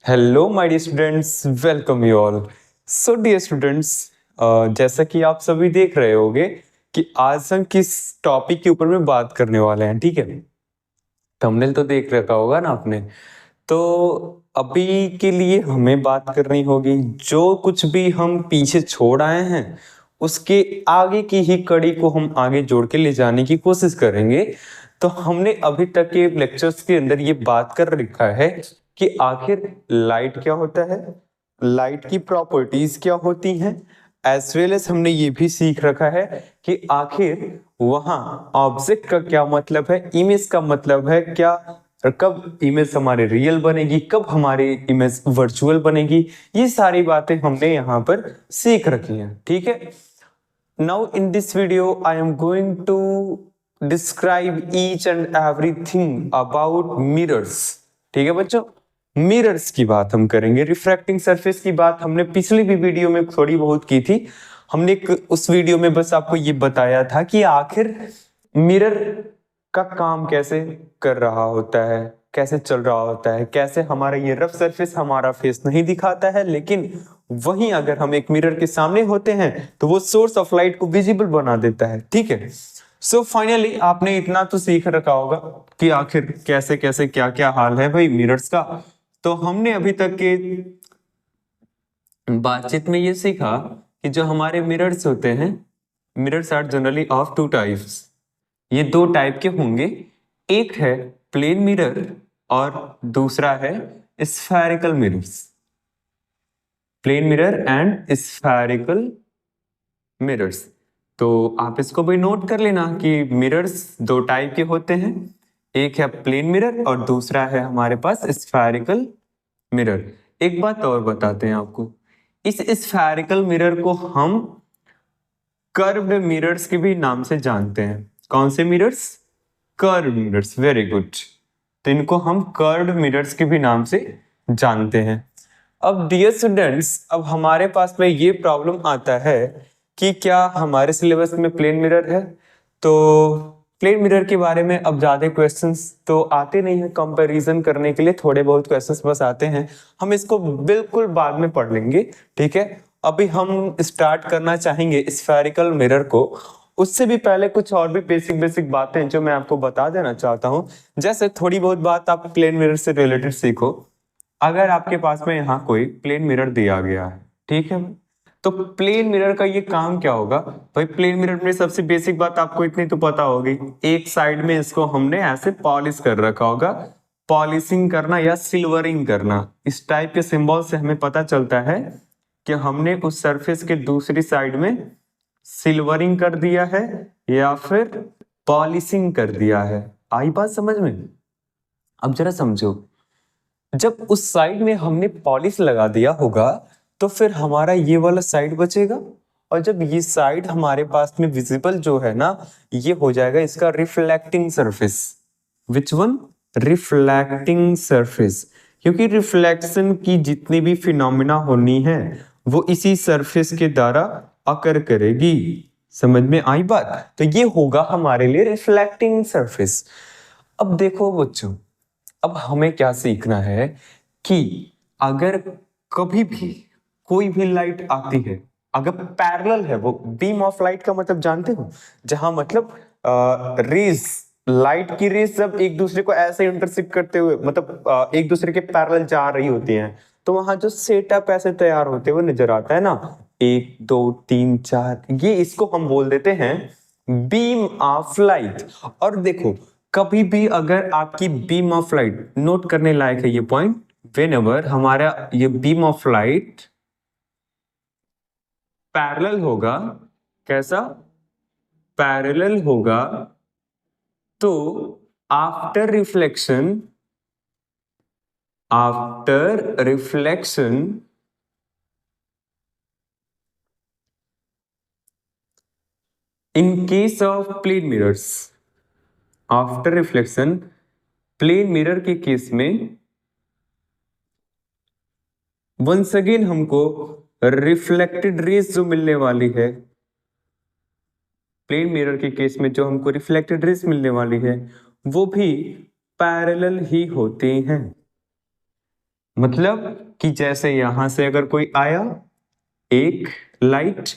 Hello my dear students, welcome you all. So dear students, जैसा कि आप सभी देख रहे होंगे कि आज हम किस टॉपिक के ऊपर में बात करने वाले हैं। ठीक है, थंबनेल तो देख रखा होगा ना आपने। तो अभी के लिए हमें बात करनी होगी, जो कुछ भी हम पीछे छोड़ आए हैं उसके आगे की ही कड़ी को हम आगे जोड़ के ले जाने की कोशिश करेंगे। तो हमने अभी तक के लेक्चर्स के अंदर ये बात कर रखा है कि आखिर लाइट क्या होता है, लाइट की प्रॉपर्टीज क्या होती हैं, एज वेल एज हमने ये भी सीख रखा है कि आखिर वहां ऑब्जेक्ट का क्या मतलब है, इमेज का मतलब है क्या, और कब इमेज हमारे रियल बनेगी, कब हमारी इमेज वर्चुअल बनेगी। ये सारी बातें हमने यहाँ पर सीख रखी हैं। ठीक है, now in this video I am going to describe each and everything about mirrors. ठीक है बच्चों, मिरर्स की बात हम करेंगे। रिफ्रैक्टिंग सरफेस की बात हमने पिछली भी वीडियो में थोड़ी बहुत की थी। हमने उस वीडियो में बस आपको ये बताया था कि आखिर मिरर का काम कैसे कर रहा होता है, कैसे चल रहा होता है, कैसे हमारा ये रफ सरफेस हमारा फेस नहीं दिखाता है, लेकिन वहीं अगर हम एक मिरर के सामने होते हैं तो वो सोर्स ऑफ लाइट को विजिबल बना देता है। ठीक है, सो फाइनली आपने इतना तो सीख रखा होगा कि आखिर कैसे कैसे क्या क्या हाल है भाई मिरर्स का। तो हमने अभी तक के बातचीत में ये सीखा कि जो हमारे मिरर्स होते हैं, mirrors are generally of two types. ये दो टाइप के होंगे, एक है प्लेन मिरर और दूसरा है spherical mirrors. Plane mirror and spherical mirrors. तो आप इसको भी नोट कर लेना कि मिरर्स दो टाइप के होते हैं, एक है प्लेन मिरर और दूसरा है हमारे पास स्फेरिकल मिरर। एक बात और बताते हैं आपको, इस स्फेरिकल मिरर को हम कर्व्ड मिरर्स के भी नाम से जानते हैं। कौन से mirrors? Curved mirrors. Very good. तो इनको हम कर्व्ड मिरर्स के भी नाम से जानते हैं। अब डियर स्टूडेंट्स, अब हमारे पास में ये प्रॉब्लम आता है कि क्या हमारे सिलेबस में प्लेन मिरर है? तो प्लेन मिरर के बारे में अब ज्यादा क्वेश्चंस तो आते नहीं है, कंपैरिजन करने के लिए थोड़े बहुत क्वेश्चंस बस आते हैं। हम इसको बिल्कुल बाद में पढ़ लेंगे। ठीक है, अभी हम स्टार्ट करना चाहेंगे स्फेरिकल मिरर को। उससे भी पहले कुछ और भी बेसिक बेसिक बातें जो मैं आपको बता देना चाहता हूं। जैसे थोड़ी बहुत बात आप प्लेन मिरर से रिलेटेड सीखो। अगर आपके पास में यहाँ कोई प्लेन मिरर दिया गया है, ठीक है, तो प्लेन मिरर का ये काम क्या होगा भाई? प्लेन मिरर में सबसे बेसिक बात आपको इतनी तो पता होगी, एक साइड में इसको हमने ऐसे पॉलिश कर रखा होगा। पॉलिशिंग करना या सिल्वरिंग करना, इस टाइप के सिंबल से हमें पता चलता है कि हमने उस सरफेस के दूसरी साइड में सिल्वरिंग कर दिया है या फिर पॉलिशिंग कर दिया है। आई बात समझ में? अब जरा समझो, जब उस साइड में हमने पॉलिश लगा दिया होगा तो फिर हमारा ये वाला साइड बचेगा, और जब ये साइड हमारे पास में विजिबल जो है ना, ये हो जाएगा इसका reflecting surface. Which one? Reflecting surface. क्योंकि रिफ्लेक्शन की जितनी भी फिनोमिना होनी है वो इसी सरफेस के द्वारा अकर करेगी। समझ में आई बात? तो ये होगा हमारे लिए रिफ्लेक्टिंग सरफेस। अब देखो बच्चों, अब हमें क्या सीखना है कि अगर कभी भी कोई भी लाइट आती है, अगर पैरेलल है, वो बीम ऑफ लाइट का मतलब जानते हो, जहां मतलब रेज, लाइट की रेज जब एक दूसरे को ऐसे इंटरसेक्ट करते हुए मतलब एक दूसरे के पैरेलल जा रही होती हैं, तो वहां जो सेटअप ऐसे तैयार होते हुए नजर आता है ना, एक दो तीन चार, ये इसको हम बोल देते हैं बीम ऑफ लाइट। और देखो, कभी भी अगर आपकी बीम ऑफ लाइट, नोट करने लायक है ये पॉइंट, वेन एवर हमारा ये बीम ऑफ लाइट पैरेलल होगा, कैसा? पैरेलल होगा, तो after reflection, after reflection in case of plane mirrors, after reflection plane mirror के केस में वंस अगेन हमको रिफ्लेक्टेड रेज जो मिलने वाली है, प्लेन मिरर के केस में जो हमको रिफ्लेक्टेड रेज मिलने वाली है वो भी पैरेलल ही होते हैं। मतलब कि जैसे यहां से अगर कोई आया, एक लाइट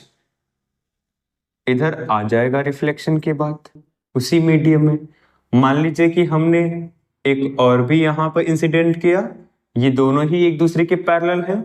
इधर आ जाएगा रिफ्लेक्शन के बाद उसी मीडियम में। मान लीजिए कि हमने एक और भी यहां पर इंसिडेंट किया, ये दोनों ही एक दूसरे के पैरेलल हैं,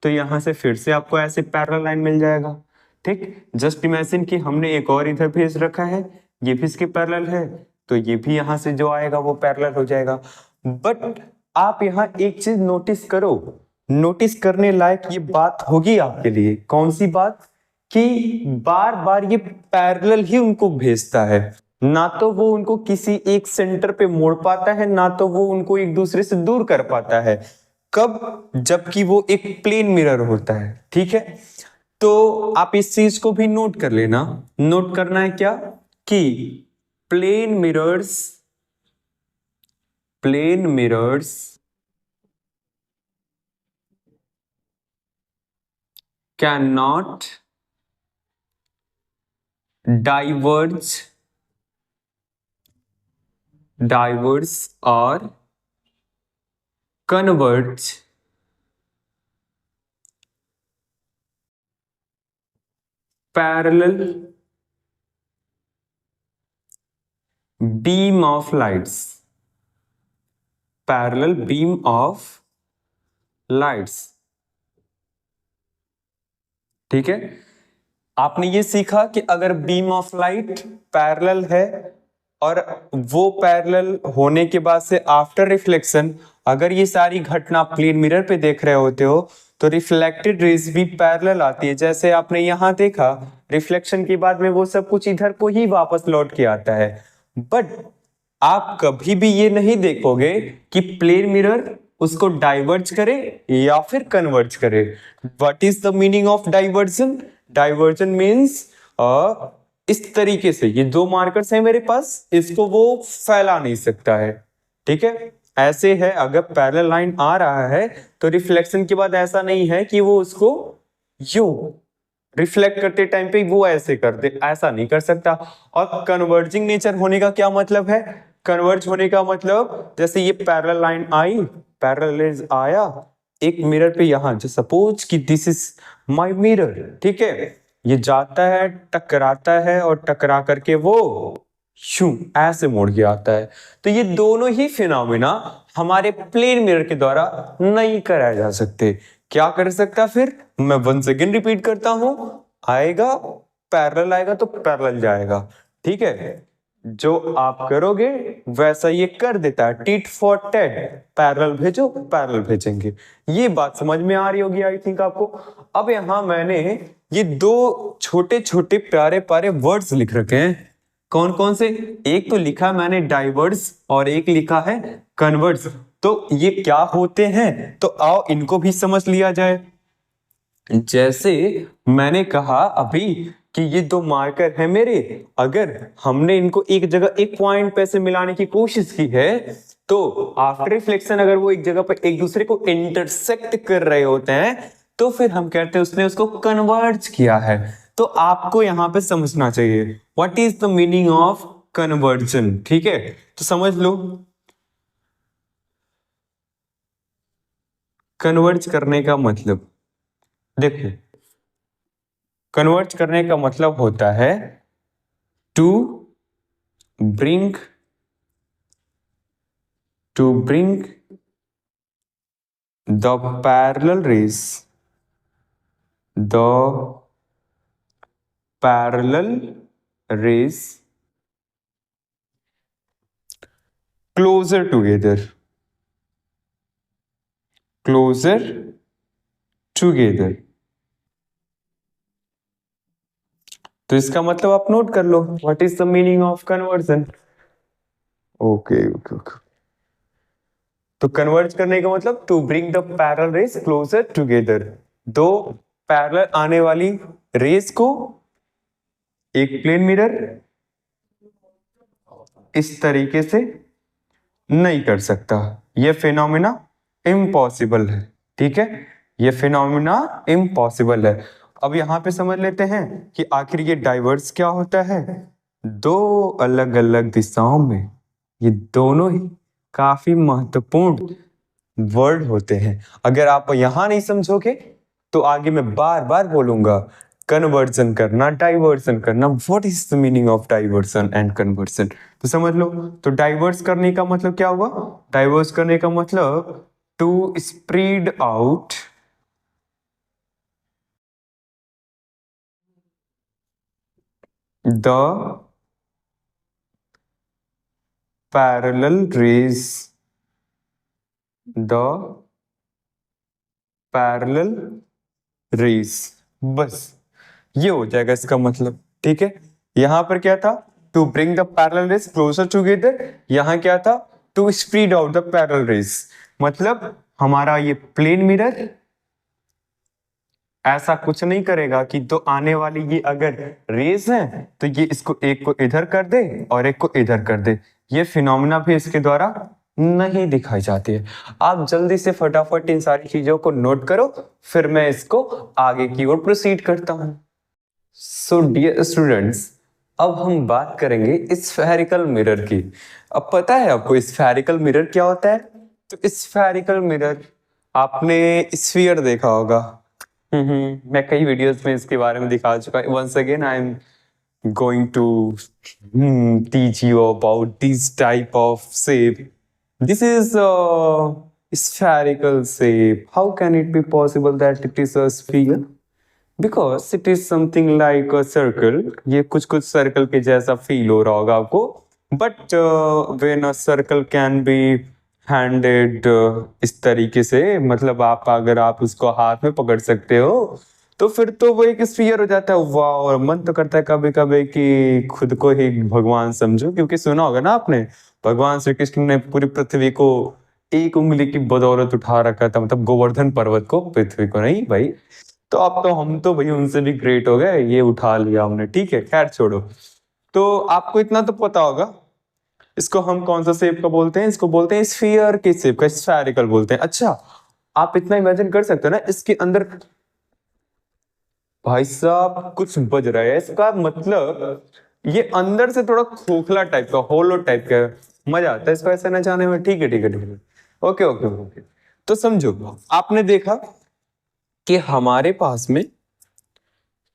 तो यहां से फिर से आपको ऐसे पैरेलल लाइन मिल जाएगा। ठीक, जस्ट इमेजिन कि हमने एक और इधर भेज रखा है, ये भी इसके पैरेलल है, तो ये भी यहां से जो आएगा वो पैरेलल हो जाएगा। बट आप यहाँ एक चीज नोटिस करो, नोटिस करने लायक ये बात होगी आपके लिए। कौन सी बात? कि बार बार ये पैरेलल ही उनको भेजता है, ना तो वो उनको किसी एक सेंटर पे मोड़ पाता है, ना तो वो उनको एक दूसरे से दूर कर पाता है। कब? जबकि वो एक प्लेन मिरर होता है। ठीक है, तो आप इस चीज को भी नोट कर लेना। नोट करना है क्या? कि plane mirrors can not diverge or converge parallel beam of lights, parallel beam of lights। ठीक है, आपने ये सीखा कि अगर बीम ऑफ लाइट पैरेलल है और वो पैरेलल होने के बाद से आफ्टर रिफ्लेक्शन अगर ये सारी घटना प्लेन मिरर पे देख रहे होते हो तो रिफ्लेक्टेड रेज भी पैरेलल आती है। जैसे आपने यहां देखा, रिफ्लेक्शन के बाद में वो सब कुछ इधर को ही वापस लौट के आता है। बट आप कभी भी ये नहीं देखोगे कि प्लेन मिरर उसको डाइवर्ज करे या फिर कन्वर्ज करे। What is the meaning of diversion? Diversion means इस तरीके से, ये दो मार्कर्स हैं मेरे पास, इसको वो फैला नहीं सकता है। ठीक है, ऐसे है अगर पैरेलल लाइन आ रहा है तो रिफ्लेक्शन के बाद ऐसा नहीं है कि वो उसको यूं रिफ्लेक्ट करते टाइम पे वो ऐसे कर दे, ऐसा नहीं कर सकता। और कन्वर्जिंग नेचर होने का क्या मतलब है? कन्वर्ज होने का मतलब जैसे ये पैरेलल लाइन आई, पैरेलल आया एक मिरर पे, यहां जो सपोज कि दिस इज माय मिरर, ठीक है, ये जाता है टकराता है और टकरा करके वो शू ऐसे मोड़ के आता है। तो ये दोनों ही फिनोमेना हमारे प्लेन मिरर के द्वारा नहीं कराए जा सकते। क्या कर सकता फिर? मैं वंस अगेन रिपीट करता हूं, आएगा पैरेलल आएगा तो पैरेलल जाएगा। ठीक है, जो आप करोगे वैसा ये कर देता है, टिट फॉर टैट, पैरेलल भेजो पैरेलल भेजेंगे। ये बात समझ में आ रही होगी आई थिंक आपको। अब यहां मैंने ये दो छोटे छोटे प्यारे प्यारे वर्ड्स लिख रखे हैं। कौन कौन से? एक तो लिखा मैंने डाइवर्स और एक लिखा है कन्वर्स। तो ये क्या होते हैं तो आओ इनको भी समझ लिया जाए। जैसे मैंने कहा अभी कि ये दो मार्कर है मेरे, अगर हमने इनको एक जगह एक पॉइंट पे से मिलाने की कोशिश की है तो आफ्टर रिफ्लेक्शन अगर वो एक जगह पर एक दूसरे को इंटरसेक्ट कर रहे होते हैं तो फिर हम कहते हैं उसने उसको कन्वर्ज किया है। तो आपको यहां पे समझना चाहिए what is the meaning of conversion. ठीक है, तो समझ लो कन्वर्ज करने का मतलब। देखो, कन्वर्ट करने का मतलब होता है to bring the parallel rays closer together। तो इसका मतलब आप नोट कर लो what is the meaning of convergence. Okay okay okay, तो कन्वर्ज करने का मतलब to bring the parallel rays closer together, दो पैरेलल आने वाली रेज को एक प्लेन मिरर इस तरीके से नहीं कर सकता। यह फिनोमिना इम्पॉसिबल है। ठीक है, यह फिनोमिना इम्पॉसिबल है। अब यहां पे समझ लेते हैं कि आखिर ये डाइवर्स क्या होता है। दो अलग अलग दिशाओं में ये दोनों ही काफी महत्वपूर्ण वर्ड होते हैं। अगर आप यहां नहीं समझोगे तो आगे मैं बार बार बोलूंगा, कन्वर्जन करना, डाइवर्सन करना। What is the meaning of diversion and conversion? तो समझ लो। तो डाइवर्स करने का मतलब क्या हुआ? डाइवर्स करने का मतलब to spread out the parallel rays, the parallel rays. बस ये हो जाएगा इसका मतलब। ठीक है, यहां पर क्या था? To bring the parallel rays closer together. यहां क्या था? To spread out the parallel rays. मतलब हमारा ये प्लेन मिरर ऐसा कुछ नहीं करेगा कि तो आने वाली ये अगर रेस है तो ये इसको एक को इधर कर दे और एक को इधर कर दे। ये फिनोमेना भी इसके द्वारा नहीं दिखाई जाती है। आप जल्दी से फटाफट इन सारी चीजों को नोट करो, फिर मैं इसको आगे की ओर प्रोसीड करता हूं। सो डियर स्टूडेंट्स, अब हम बात करेंगे स्फेरिकल मिरर की। अब पता है आपको स्फेरिकल मिरर क्या होता है? तो स्फेरिकल मिरर आपने स्फीयर देखा होगा। मैं कई वीडियोस में इसके बारे में दिखा चुका हूं। Once again I am going to teach you about this type of shape. This is a spherical shape. How can it be possible that it is a sphere? Because it is something like a circle. ये कुछ कुछ circle के जैसा feel हो रहा होगा आपको। But when a circle can be handed इस तरीके से, मतलब आप अगर आप उसको हाथ में पकड़ सकते हो तो फिर तो वो एक स्फीयर हो जाता है। वाह! और मन तो करता है कभी कभी कि खुद को ही भगवान समझो, क्योंकि सुना होगा ना आपने, भगवान श्री कृष्ण ने पूरी पृथ्वी को एक उंगली की बदौलत उठा रखा था, मतलब गोवर्धन पर्वत को, पृथ्वी को नहीं भाई। तो अब तो हम तो भाई उनसे भी ग्रेट हो गए, ये उठा लिया हमने। ठीक है, खैर छोड़ो। तो आपको इतना तो पता होगा इसको हम कौन सा शेप का बोलते हैं? इसको बोलते हैं स्फीयर के शेप का, स्फेरिकल बोलते हैं। अच्छा, आप इतना इमेजिन कर सकते हो ना, इसके अंदर भाई साहब कुछ बज रहा है। इसका मतलब ये अंदर से थोड़ा खोखला टाइप का, होलो टाइप का है। मजा आता है इसको ऐसे न जाने में। ठीक है ठीक है ठीक है, ओके ओके ओके। तो समझो, आपने देखा कि हमारे पास में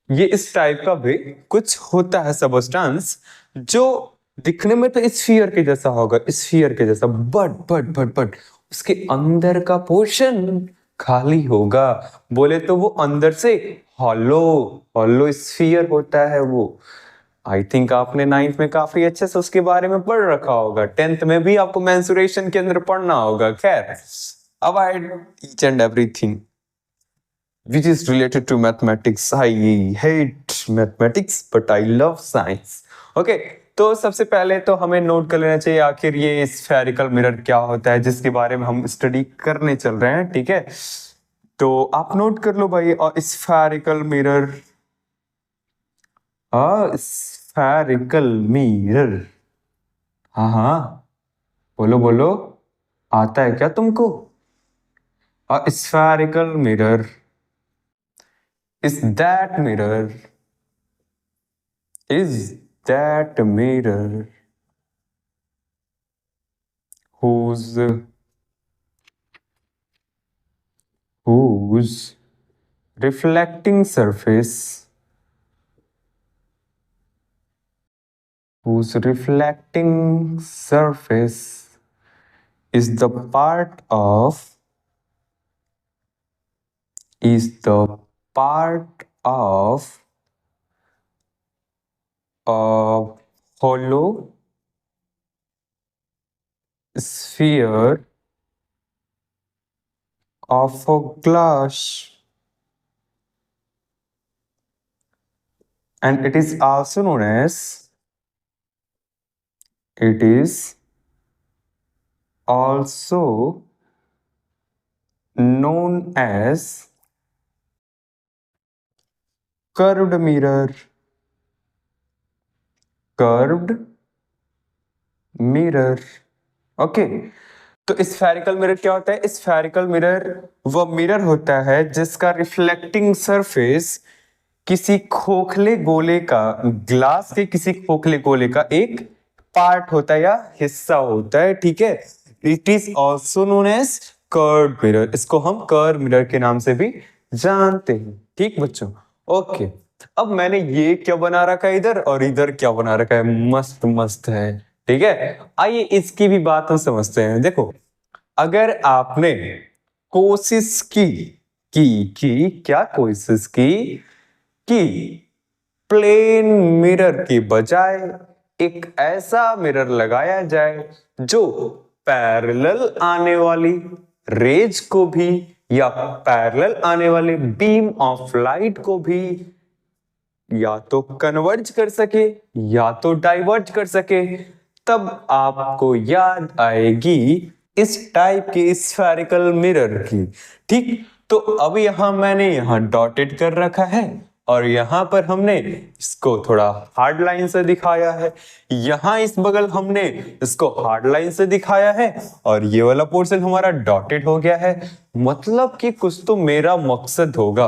ये इस टाइप का भी कुछ होता है सबस्टांस, जो दिखने में तो स्फीयर के जैसा होगा, स्फीयर के जैसा, बट उसके अंदर का पोर्शन खाली होगा। बोले तो वो अंदर से हॉलो हॉलो स्फीयर होता है वो। आई थिंक आपने नाइन्थ में काफी अच्छे से उसके बारे में पढ़ रखा होगा, टेंथ में भी आपको मेंसुरेशन के अंदर पढ़ना होगा। खैर, अब आई each and everything which is related to mathematics. I hate mathematics, but I love science. Okay, तो सबसे पहले तो हमें नोट कर लेना चाहिए आखिर ये स्फेरिकल मिरर क्या होता है, जिसके बारे में हम स्टडी करने चल रहे हैं। ठीक है, तो आप नोट कर लो भाई। और स्फेरिकल मिरर, स्फेरिकल मिरर, हाँ हाँ, बोलो बोलो, आता है क्या तुमको? Spherical mirror is that mirror, is that mirror whose whose reflecting surface, whose reflecting surface is the part of, is the part of a hollow sphere of a glass, and it is also known as, it is also known as curved mirror, curved mirror। Okay, तो spherical mirror क्या होता है? Spherical mirror वो mirror होता है जिसका reflecting surface किसी खोखले गोले का, ग्लास के किसी खोखले गोले का एक पार्ट होता है या हिस्सा होता है। ठीक है, it is also known as curve mirror, इसको हम कर्व मिरर के नाम से भी जानते हैं। ठीक बच्चों, ओके। अब मैंने ये क्या बना रखा है इधर, और इधर क्या बना रखा है, मस्त मस्त है। ठीक है, आइए इसकी भी बात हम समझते हैं। देखो, अगर आपने कोशिश की क्या कोशिश कि प्लेन मिरर की बजाय एक ऐसा मिरर लगाया जाए जो पैरेलल आने वाली रेज को भी या पैरेलल आने वाले बीम ऑफ लाइट को भी या तो कन्वर्ज कर सके या तो डाइवर्ज कर सके, तब आपको याद आएगी इस टाइप की स्फेरिकल मिरर की। ठीक, तो अब यहां मैंने यहां डॉटेड कर रखा है और यहां पर हमने इसको थोड़ा हार्ड लाइन से दिखाया है, यहां इस बगल हमने इसको हार्ड लाइन से दिखाया है और ये वाला पोर्शन हमारा डॉटेड हो गया है। मतलब कि कुछ तो मेरा मकसद होगा।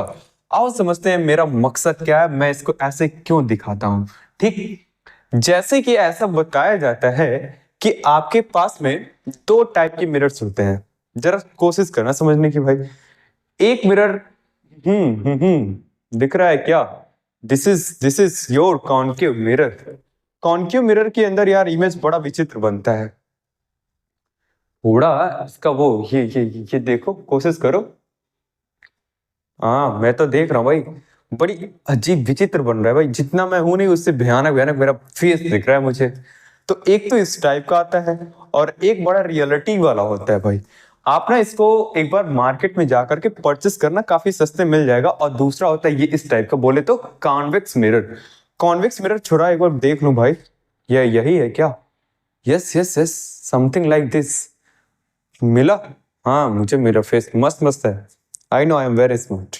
आओ समझते हैं मेरा मकसद क्या है, मैं इसको ऐसे क्यों दिखाता हूं। ठीक, जैसे कि ऐसा बताया जाता है कि आपके पास में दो टाइप के मिरर्स होते हैं। जरा कोशिश करना समझने की भाई। एक मिरर दिख रहा है क्या, this is your concave mirror. Concave mirror के अंदर यार इमेज बड़ा विचित्र बनता है थोड़ा इसका। वो ये देखो, कोशिश करो। हाँ, मैं तो देख रहा हूँ भाई, बड़ी अजीब विचित्र बन रहा है भाई। जितना मैं हूं नहीं उससे भयानक भयानक मेरा फेस दिख रहा है मुझे। तो एक तो इस टाइप का आता है और एक बड़ा रियलिटी वाला होता है भाई। आप ना इसको एक बार मार्केट में जाकर के परचेस करना, काफी सस्ते मिल जाएगा। और दूसरा होता है ये इस टाइप का, बोले तो कॉन्वेक्स मिरर। कॉन्वेक्स मिरर छोड़ा, एक बार देख लूं भाई, यही है क्या? Yes yes yes, something like this. मिला? हाँ, मुझे मेरा फेस मस्त मस्त है। I know, I am very smart.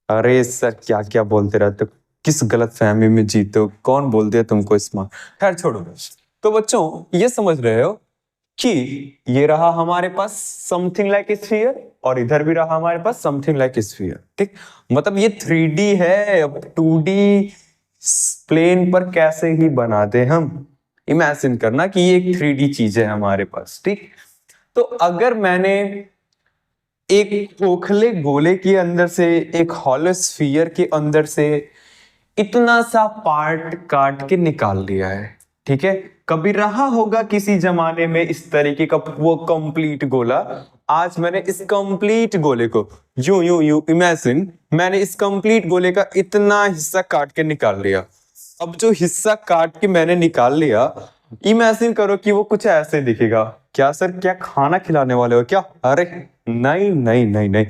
अरे सर, क्या क्या बोलते रहते हो, किस गलत फहमी में जीते हो, कौन बोल दिया तुमको स्मार्ट? खैर छोड़ो। तो बच्चों, ये समझ रहे हो कि ये रहा हमारे पास समथिंग लाइक स्फीयर और इधर भी रहा हमारे पास समथिंग लाइक स्फीयर। ठीक, मतलब ये 3D है। अब 2D प्लेन पर कैसे ही बना दे हम, इमेजिन करना कि ये एक 3D चीज है हमारे पास। ठीक, तो अगर मैंने एक खोखले गोले के अंदर से, एक हॉलो स्फीयर के अंदर से इतना सा पार्ट काट के निकाल लिया है, ठीक है, कभी रहा होगा किसी जमाने में इस तरीके का वो कंप्लीट गोला। आज मैंने इस कंप्लीट गोले को यूं यूं यूं इमेजिन, मैंने इस कंप्लीट गोले का इतना हिस्सा काट के निकाल लिया। अब जो हिस्सा काट के मैंने निकाल लिया, इमेजिन करो कि वो कुछ ऐसे दिखेगा। क्या सर, क्या खाना खिलाने वाले हो क्या? अरे नहीं नहीं नहीं नहीं।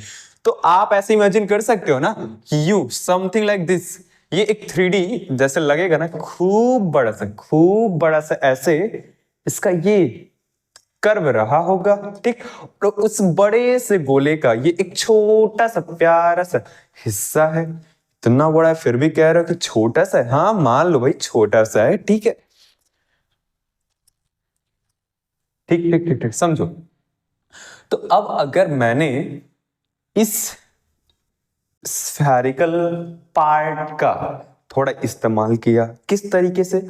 तो आप ऐसे इमेजिन कर सकते हो ना, यू समथिंग लाइक दिस। ये एक 3D जैसे लगेगा ना, खूब बड़ा सा ऐसे इसका ये कर्व रहा होगा। ठीक, तो उस बड़े से गोले का ये एक छोटा सा प्यारा सा हिस्सा है। इतना बड़ा है फिर भी कह रहे हो कि छोटा सा है? हाँ, मान लो भाई छोटा सा है, ठीक है। ठीक ठीक ठीक ठीक, समझो। तो अब अगर मैंने इस स्फेरिकल पार्ट का थोड़ा इस्तेमाल किया, किस तरीके से?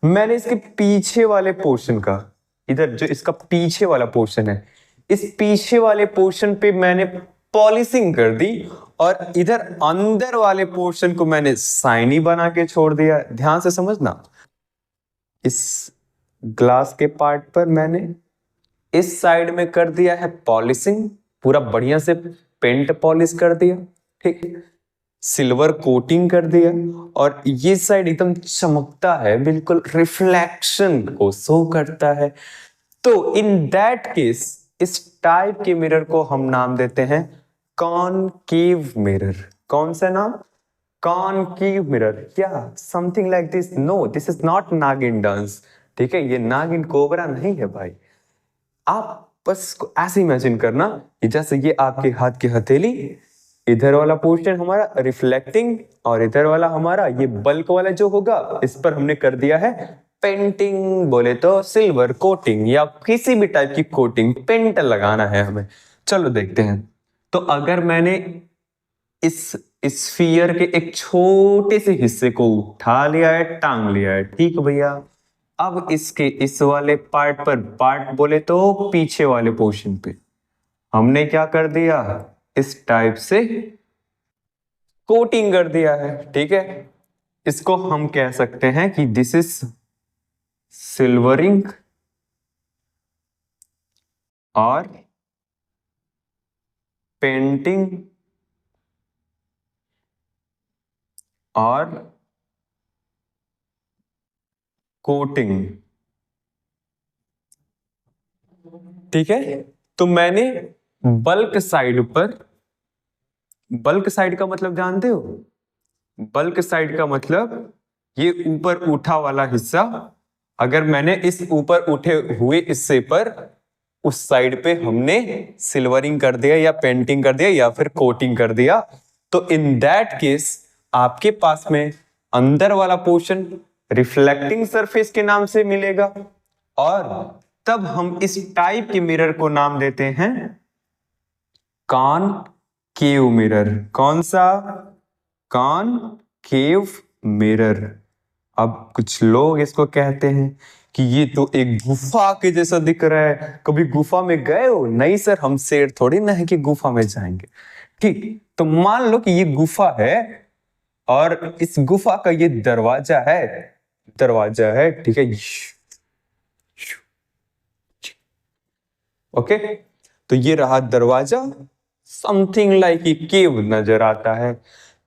मैंने इसके पीछे वाले पोर्शन का, इधर जो इसका पीछे वाला पोर्शन है, इस पीछे वाले पोर्शन पे मैंने पॉलिशिंग कर दी और इधर अंदर वाले पोर्शन को मैंने साइनी बना के छोड़ दिया। ध्यान से समझना, इस ग्लास के पार्ट पर मैंने इस साइड में कर दिया है पॉलिशिंग, पूरा बढ़िया से पेंट पॉलिश कर दिया। ठीक, सिल्वर कोटिंग कर दिया और ये साइड एकदम चमकता है, बिल्कुल रिफ्लेक्शन को शो करता है। तो इन दैट केस इस टाइप के मिरर को हम नाम देते हैं कॉनकेव मिरर। कौन सा नाम? Concave mirror. क्या something like this? No, this is not nagin dance. ठीक है, ये नागिन कोबरा नहीं है भाई। आप बस ऐसे इमेजिन करना कि जैसे ये आपके हाथ की हथेली, इधर वाला पोर्शन हमारा रिफ्लेक्टिंग और इधर वाला हमारा ये बल्क वाला जो होगा, इस पर हमने कर दिया है पेंटिंग, बोले तो सिल्वर कोटिंग या किसी भी टाइप की कोटिंग, पेंट लगाना है हमें। चलो देखते हैं। तो अगर मैंने इस स्फीयर के एक छोटे से हिस्से को उठा लिया है, टांग लिया है, ठीक है भैया। अब इसके इस वाले पार्ट पर, पार्ट बोले तो पीछे वाले पोर्शन पे, हमने क्या कर दिया, इस टाइप से कोटिंग कर दिया है। ठीक है, इसको हम कह सकते हैं कि दिस इज सिल्वरिंग और पेंटिंग और कोटिंग। ठीक है, तो मैंने बल्क साइड पर, बल्क साइड का मतलब जानते हो, बल्क साइड का मतलब ये ऊपर उठा वाला हिस्सा, अगर मैंने इस ऊपर उठे हुए हिस्से पर उस साइड पे हमने सिल्वरिंग कर दिया या पेंटिंग कर दिया या फिर कोटिंग कर दिया, तो इन दैट केस आपके पास में अंदर वाला पोर्शन रिफ्लेक्टिंग सरफेस के नाम से मिलेगा, और तब हम इस टाइप के मिरर को नाम देते हैं कॉनकेव मिरर। कौन सा? Concave mirror. अब कुछ लोग इसको कहते हैं कि ये तो एक गुफा के जैसा दिख रहा है, कभी गुफा में गए हो? नहीं सर, हम शेर थोड़ी ना है कि गुफा में जाएंगे। ठीक, तो मान लो कि ये गुफा है और इस गुफा का ये दरवाजा है, दरवाजा है, ठीक है। ओके, तो ये रहा दरवाजा, समथिंग लाइक ए केव नजर आता है।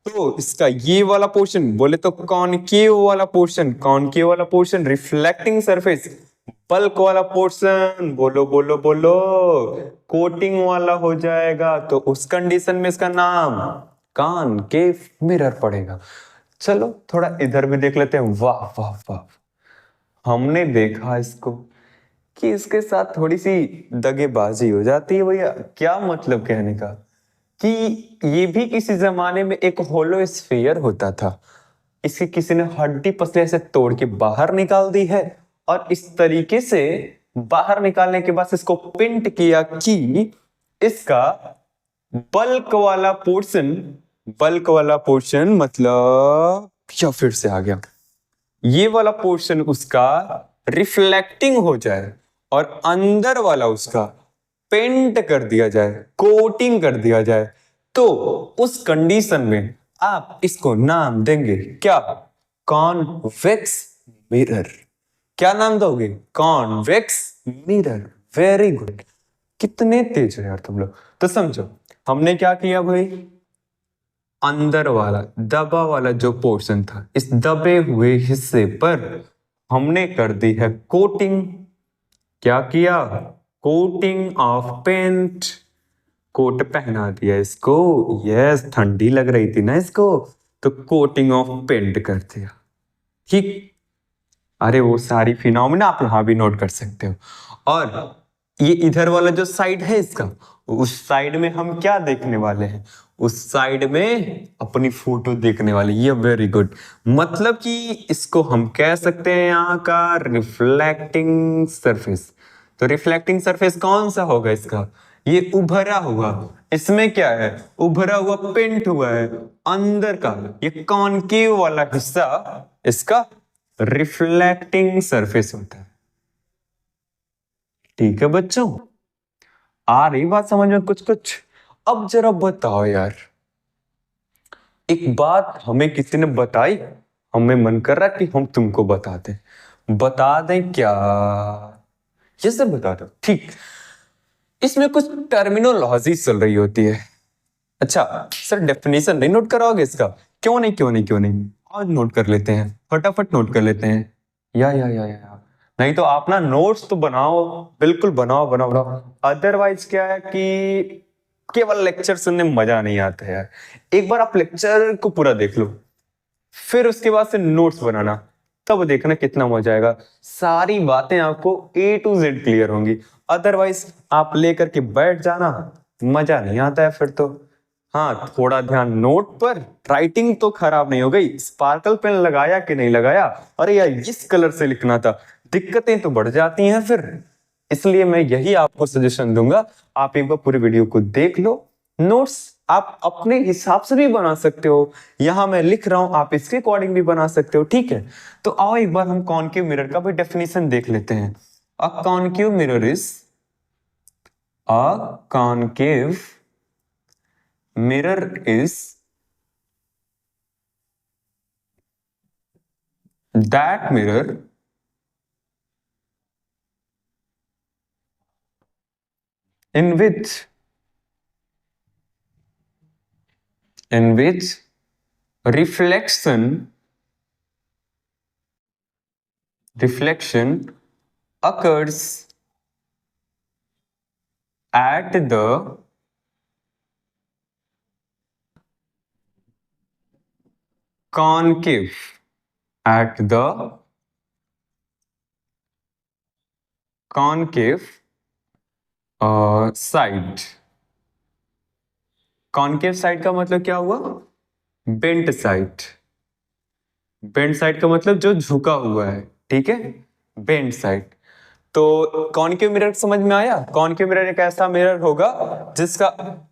तो इसका ये वाला पोर्शन बोले तो कॉनकेव वाला पोर्शन, कॉनकेव वाला पोर्शन रिफ्लेक्टिंग सरफेस, बल्क वाला पोर्शन बोलो बोलो बोलो कोटिंग वाला हो जाएगा। तो उस कंडीशन में इसका नाम कॉनकेव मिरर पड़ेगा। चलो थोड़ा इधर भी देख लेते हैं। वाह वाह वाह, हमने देखा इसको कि इसके साथ थोड़ी सी दगेबाजी हो जाती है भैया। क्या मतलब कहने का कि ये भी किसी जमाने में एक होलो स्फीयर होता था, इसकी किसी ने हड्डी पसले से तोड़ के बाहर निकाल दी है, और इस तरीके से बाहर निकालने के बाद इसको पिंट किया कि इसका बल्क वाला पोर्शन, बल्क वाला पोर्शन मतलब क्या, फिर से आ गया, ये वाला पोर्शन उसका रिफ्लेक्टिंग हो जाए और अंदर वाला उसका पेंट कर दिया जाए, कोटिंग कर दिया जाए। तो उस कंडीशन में आप इसको नाम देंगे क्या? Convex mirror. क्या नाम दोगे? Convex mirror. वेरी गुड, कितने तेज हो यार तुम लोग। तो समझो हमने क्या किया भाई, अंदर वाला दबा वाला जो पोर्शन था, इस दबे हुए हिस्से पर हमने कर दी है कोटिंग। क्या किया? Coating of paint. कोट पहना दिया इसको, यस, ठंडी लग रही थी ना इसको, तो कोटिंग ऑफ पेंट कर दिया। ठीक, अरे वो सारी फिनोमेना आप यहां भी नोट कर सकते हो। और ये इधर वाला जो साइड है इसका, उस साइड में हम क्या देखने वाले हैं? उस साइड में अपनी फोटो देखने वाले। ये वेरी गुड, मतलब कि इसको हम कह सकते हैं यहाँ का रिफ्लेक्टिंग सरफेस। तो रिफ्लेक्टिंग सरफेस कौन सा होगा इसका? ये उभरा हुआ, इसमें क्या है? उभरा हुआ पेंट हुआ है अंदर का, ये कॉनकेव वाला हिस्सा इसका रिफ्लेक्टिंग सरफेस होता है। ठीक है बच्चों, आ रही बात समझ में कुछ कुछ? अब जरा बताओ यार, एक बात हमें किसी ने बताई, हमें मन कर रहा कि हम तुमको बताते, बता दें क्या? जैसे बता दो। ठीक, इसमें कुछ टर्मिनोलॉजी चल रही होती है। अच्छा सर, डेफिनेशन नहीं नोट कराओगे इसका? क्यों नहीं क्यों नहीं क्यों नहीं, आज नोट कर लेते हैं, फटाफट नोट कर लेते हैं। या नहीं तो आप ना नोट्स तो बनाओ, बिल्कुल बनाओ बनाओ बनाओ। अदरवाइज क्या है कि केवल लेक्चर सुनने में मजा नहीं आता है यार। एक बार आप लेक्चर को पूरा देख लो, फिर उसके बाद से नोट्स बनाना, तब देखना कितना मजा आएगा। सारी बातें आपको A to Z क्लियर होंगी। अदरवाइज आप लेकर के बैठ जाना, मजा नहीं आता है फिर तो। हाँ, थोड़ा ध्यान नोट पर, राइटिंग तो खराब नहीं हो गई, स्पार्कल पेन लगाया कि नहीं लगाया, अरे यार इस कलर से लिखना था, दिक्कतें तो बढ़ जाती हैं फिर। इसलिए मैं यही आपको सजेशन दूंगा, आप एक बार पूरी वीडियो को देख लो, नोट्स आप अपने हिसाब से भी बना सकते हो, यहां मैं लिख रहा हूं आप इसके अकॉर्डिंग भी बना सकते हो। ठीक है, तो आओ एक बार हम कॉनकेव मिरर का भी डेफिनेशन देख लेते हैं। A concave mirror is A concave mirror is that mirror in which reflection occurs at the concave at the concave side. Concave side का मतलब क्या हुआ? Bent side. बेंट साइड का मतलब जो झुका हुआ है, ठीक है, बेंट साइड. तो कॉनकेव मिरर समझ में आया? कॉनकेव मिरर एक ऐसा मिरर होगा जिसका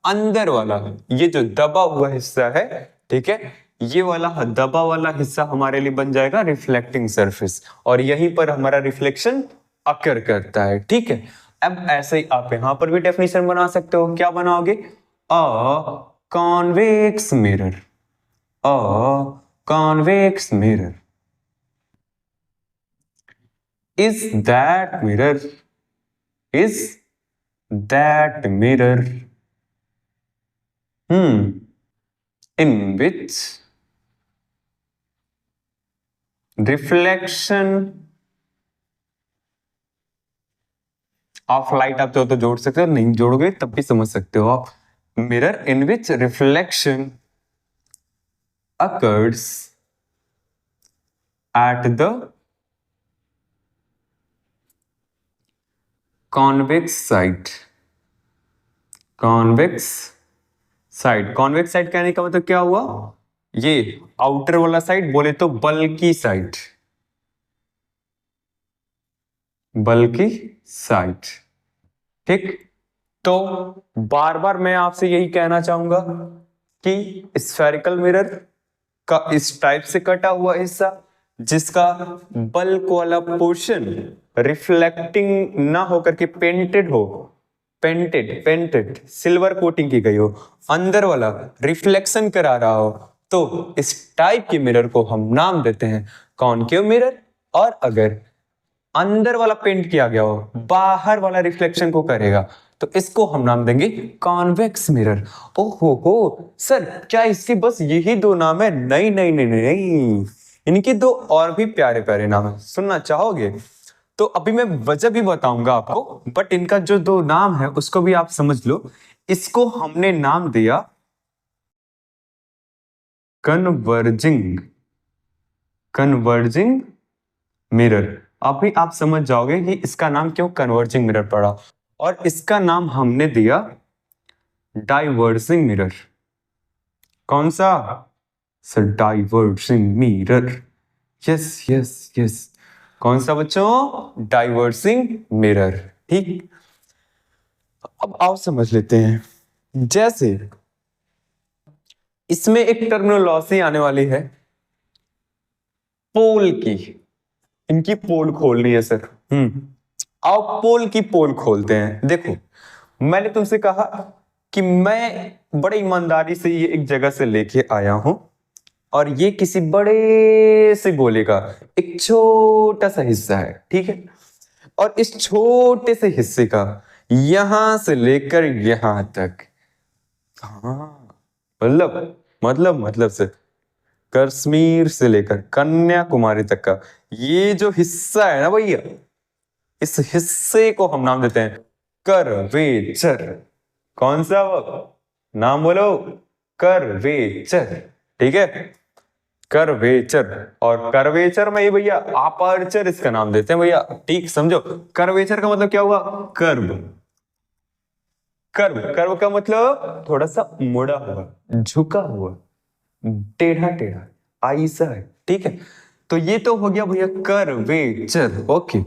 अंदर वाला ये जो दबा हुआ हिस्सा है, ठीक है, ये वाला दबा वाला हिस्सा हमारे लिए बन जाएगा रिफ्लेक्टिंग सरफेस, और यहीं पर हमारा रिफ्लेक्शन अकर करता है, ठीक है. अब ऐसे ही आप यहां पर भी डेफिनेशन बना सकते हो. क्या बनाओगे? A convex mirror. A convex mirror is that mirror in which reflection of light. आप तो जोड़ सकते हो, नहीं जोड़ोगे तब भी समझ सकते हो आप. mirror in which reflection occurs at the convex side. convex side कहने का मतलब क्या हुआ? ये आउटर वाला साइड, बोले तो बल्कि साइड. बल्कि साइड, ठीक. तो बार बार मैं आपसे यही कहना चाहूंगा कि स्फेरिकल मिरर का इस टाइप से कटा हुआ हिस्सा जिसका बल्क वाला पोर्शन रिफ्लेक्टिंग ना होकर के पेंटेड हो, पेंटेड सिल्वर कोटिंग की गई हो, अंदर वाला रिफ्लेक्शन करा रहा हो, तो इस टाइप के मिरर को हम नाम देते हैं कॉनकेव मिरर. और अगर अंदर वाला पेंट किया गया हो, बाहर वाला रिफ्लेक्शन को करेगा, तो इसको हम नाम देंगे कॉन्वेक्स मिरर. ओहो हो सर, क्या इसके बस यही दो नाम है? नहीं नहीं नहीं नहीं, इनके दो और भी प्यारे प्यारे नाम है. सुनना चाहोगे? तो अभी मैं वजह भी बताऊंगा आपको, बट इनका जो दो नाम है उसको भी आप समझ लो. इसको हमने नाम दिया कन्वर्जिंग मिरर. अभी आप समझ जाओगे कि इसका नाम क्यों कन्वर्जिंग मिरर पड़ा, और इसका नाम हमने दिया डाइवर्जिंग मिरर. कौन सा sir? Diverging mirror. Yes yes yes. कौन सा बच्चों? डाइवर्जिंग मिरर, ठीक. अब आओ समझ लेते हैं. जैसे इसमें एक टर्मिनोलॉजी आने वाली है पोल की. इनकी पोल खोलनी है सर. आओ पोल की पोल खोलते हैं. देखो, मैंने तुमसे कहा कि मैं बड़े ईमानदारी से ये एक जगह से लेके आया हूं, और ये किसी बड़े से गोले का एक छोटा सा हिस्सा है, ठीक है. और इस छोटे से हिस्से का यहां से लेकर यहां तक, मतलब से कश्मीर से लेकर कन्याकुमारी तक का ये जो हिस्सा है ना भैया, इस हिस्से को हम नाम देते हैं कर्वेचर. कौन सा वो नाम बोलो? कर्वेचर, ठीक है, कर्वेचर. और कर्वेचर में ही भैया अपर्चर इसका नाम देते हैं भैया, ठीक समझो. कर्वेचर का मतलब क्या हुआ? कर्व. कर्व का मतलब थोड़ा सा मुड़ा हुआ, झुका हुआ, टेढ़ा टेढ़ा, ऐसा है, ठीक है. तो ये तो हो गया भैया कर्वेचर. ओके.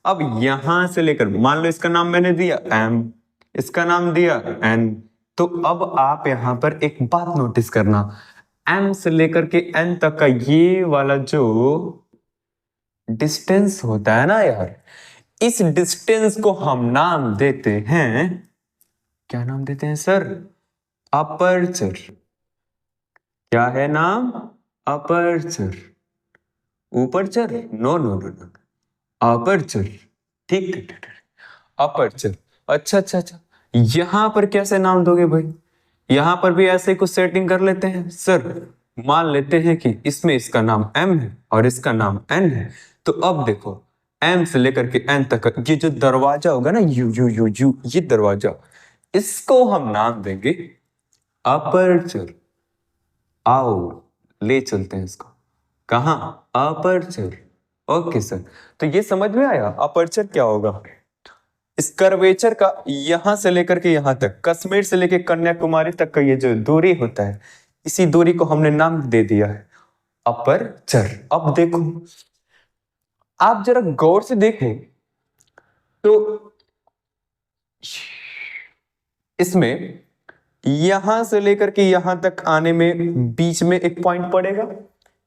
अब यहां से लेकर, मान लो इसका नाम मैंने दिया एम, इसका नाम दिया एन, तो अब आप यहां पर एक बात नोटिस करना, एम से लेकर के एन तक का ये वाला जो डिस्टेंस होता है ना यार, इस डिस्टेंस को हम नाम देते हैं क्या नाम देते हैं सर? अपर्चर। क्या है नाम? अपर्चर। ऊपरचर? No no no no, aperture. ठीक ठीक ठीक, अपर्चर। अच्छा अच्छा अच्छा, यहां पर कैसे नाम दोगे भाई? यहां पर भी ऐसे कुछ सेटिंग कर लेते हैं सर। मान लेते हैं कि इसमें इसका नाम एम है और इसका नाम एन है, तो अब देखो एम से लेकर के एन तक ये जो दरवाजा होगा ना, यू यू यू यू, ये दरवाजा, इसको हम नाम देंगे अपर्चर। आओ ले चलते हैं इसको। कहाँ? अपर्चर। ओके सर, तो ये समझ में आया अपर्चर क्या होगा। इस कर्वेचर का यहां से लेकर के यहां तक, कश्मीर से लेकर कन्याकुमारी तक का ये जो दूरी होता है, इसी दूरी को हमने नाम दे दिया है अपर्चर। अब देखो, आप जरा गौर से देखें तो इसमें यहां से लेकर के यहां तक आने में बीच में एक पॉइंट पड़ेगा,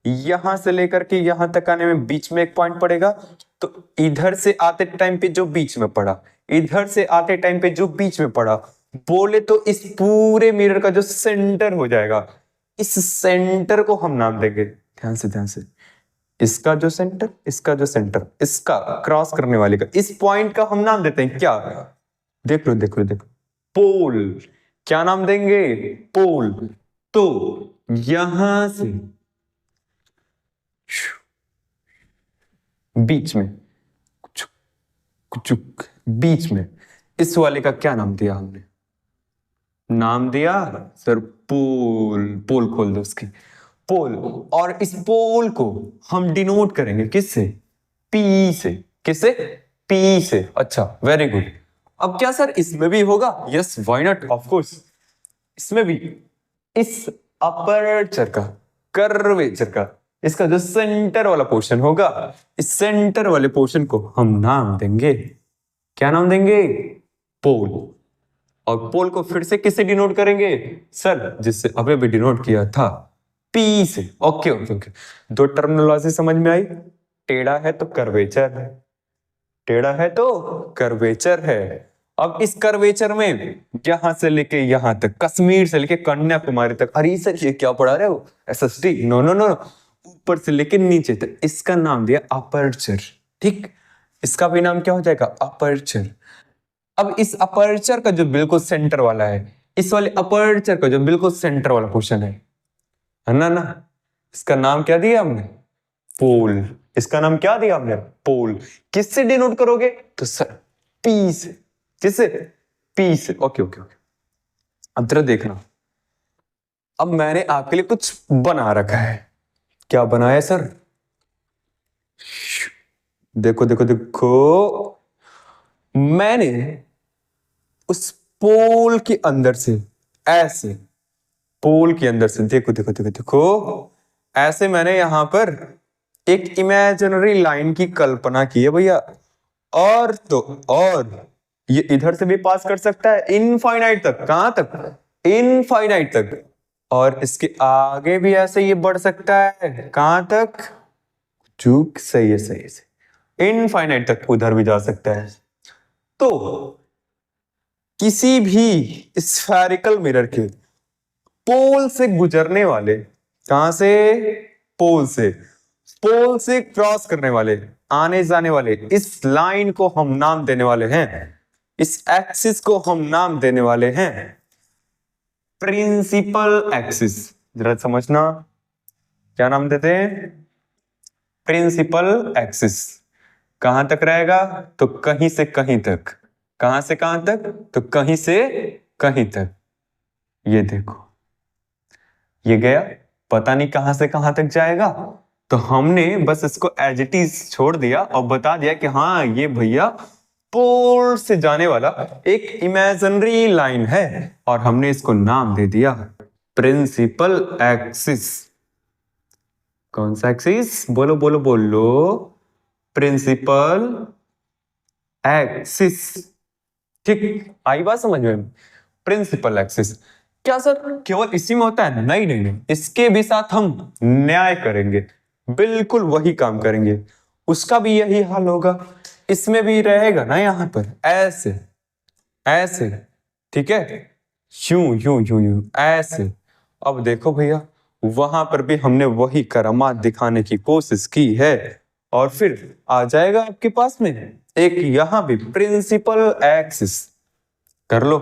यहां से लेकर के यहां तक आने में बीच में एक पॉइंट पड़ेगा, तो इधर से आते टाइम पे जो बीच में पड़ा, इधर से आते टाइम पे जो बीच में पड़ा, बोले तो इस पूरे मिरर का जो सेंटर हो जाएगा, इस सेंटर को हम नाम देंगे, ध्यान से, इसका जो सेंटर, इसका जो सेंटर, इसका क्रॉस करने वाले का, इस पॉइंट का हम नाम देते हैं क्या? देख लो देख लो देखो, पोल। क्या नाम देंगे? पोल। तो यहां से बीच में कुछ कुछ बीच में इस वाले का क्या नाम दिया हमने? नाम दिया सर पोल। पोल खोल दो उसकी, पोल। और इस पोल को हम डिनोट करेंगे किससे? पी से। किससे? पी से। अच्छा वेरी गुड। अब क्या सर इसमें भी होगा? Yes why not, of course इसमें भी इस अपर्चर का, कर्वेचर का, इसका जो सेंटर वाला पोर्शन होगा, इस सेंटर वाले पोर्शन को हम नाम देंगे, क्या नाम देंगे? पोल। और पोल को फिर से किससे डिनोट करेंगे सर? जिससे अभी भी डिनोट किया था, पी से। ओके ओके ओके, दो टर्मिनोलॉजी समझ में आई। टेढ़ा है तो कर्वेचर है, टेढ़ा है तो कर्वेचर है। अब इस कर्वेचर में यहां से लेके यहां तक, कश्मीर से लेके कन्याकुमारी तक, अरे सर ये क्या पढ़ा रहे हो? एसएसटी? नो नो नो, ऊपर से लेके नीचे तक, इसका नाम दिया अपर्चर। ठीक, इसका भी नाम क्या हो जाएगा? अपर्चर। अब इस अपर्चर का जो बिल्कुल सेंटर वाला है, इस वाले अपर्चर का जो बिल्कुल सेंटर वाला पोर्शन है ना, इसका नाम क्या दिया हमने? पोल। इसका नाम क्या दिया हमने? पोल। किससे डिनोट करोगे? तो सर पी से। किससे? पी से। ओके ओके ओके, अब जरा देखना, अब मैंने आपके लिए कुछ बना रखा है। क्या बनाया सर? देखो देखो देखो, मैंने उस पोल के अंदर से ऐसे, पोल के अंदर से देखो देखो देखो देखो, ऐसे मैंने यहां पर एक इमेजिनरी लाइन की कल्पना की है भैया। और तो और ये इधर से भी पास कर सकता है इनफाइनाइट तक। कहां तक? इनफाइनाइट तक। और इसके आगे भी ऐसे ये बढ़ सकता है, कहां तक? चूक, सही है सही है, इनफाइनाइट तक उधर भी जा सकता है। तो किसी भी स्फेरिकल मिरर के पोल से गुजरने वाले, कहां से? पोल से, पोल से क्रॉस करने वाले, आने जाने वाले, इस लाइन को हम नाम देने वाले हैं, इस एक्सिस को हम नाम देने वाले हैं प्रिंसिपल एक्सिस। जरा समझना, क्या नाम देते हैं? Principal axis. कहां तक रहेगा? तो कहीं से कहीं तक। कहां से कहां तक? तो कहीं से कहीं तक। ये देखो, ये गया, पता नहीं कहां से कहां तक जाएगा। तो हमने बस इसको एज इट इज छोड़ दिया और बता दिया कि हाँ ये भैया पोल से जाने वाला एक इमेजिनरी लाइन है, और हमने इसको नाम दे दिया प्रिंसिपल एक्सिस। कौन सा एक्सिस? बोलो बोलो बोलो, प्रिंसिपल एक्सिस। ठीक, आई बात समझ में? Principal axis. क्या सर केवल इसी में होता है? नहीं नहीं नहीं, इसके भी साथ हम न्याय करेंगे, बिल्कुल वही काम करेंगे, उसका भी यही हाल होगा। इसमें भी रहेगा ना यहां पर ऐसे ऐसे, ठीक है, यूं यूं यूं यूं ऐसे। अब देखो भैया, वहां पर भी हमने वही करामात दिखाने की कोशिश की है, और फिर आ जाएगा आपके पास में एक यहां भी प्रिंसिपल एक्सिस। कर लो,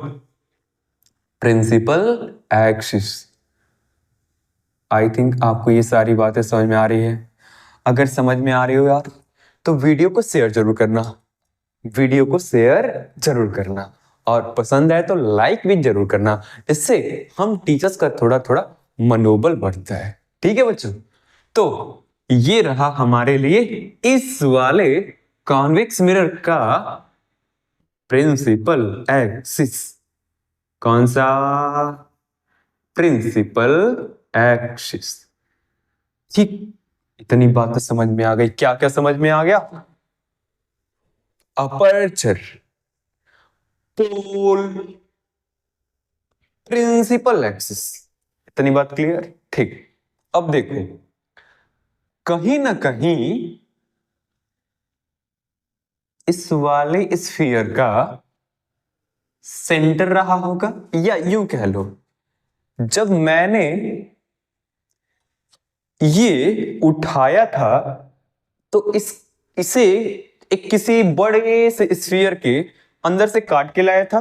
प्रिंसिपल एक्सिस। आई थिंक आपको ये सारी बातें समझ में आ रही है। अगर समझ में आ रही हो यार, तो वीडियो को शेयर जरूर करना, वीडियो को शेयर जरूर करना, और पसंद आए तो लाइक भी जरूर करना। इससे हम टीचर्स का थोड़ा थोड़ा मनोबल बढ़ता है। ठीक है बच्चों, तो ये रहा हमारे लिए इस वाले कॉन्वेक्स मिरर का प्रिंसिपल एक्सिस। कौन सा? Principal axis. ठीक, इतनी बातें समझ में आ गई। क्या क्या समझ में आ गया? अपर्चर, पोल, प्रिंसिपल एक्सिस। इतनी बात क्लियर? ठीक। अब देखो, कहीं ना कहीं इस वाले स्फीयर का सेंटर रहा होगा, या यूं कह लो, जब मैंने ये उठाया था तो इसे एक किसी बड़े से स्फीयर के अंदर से काट के लाया था,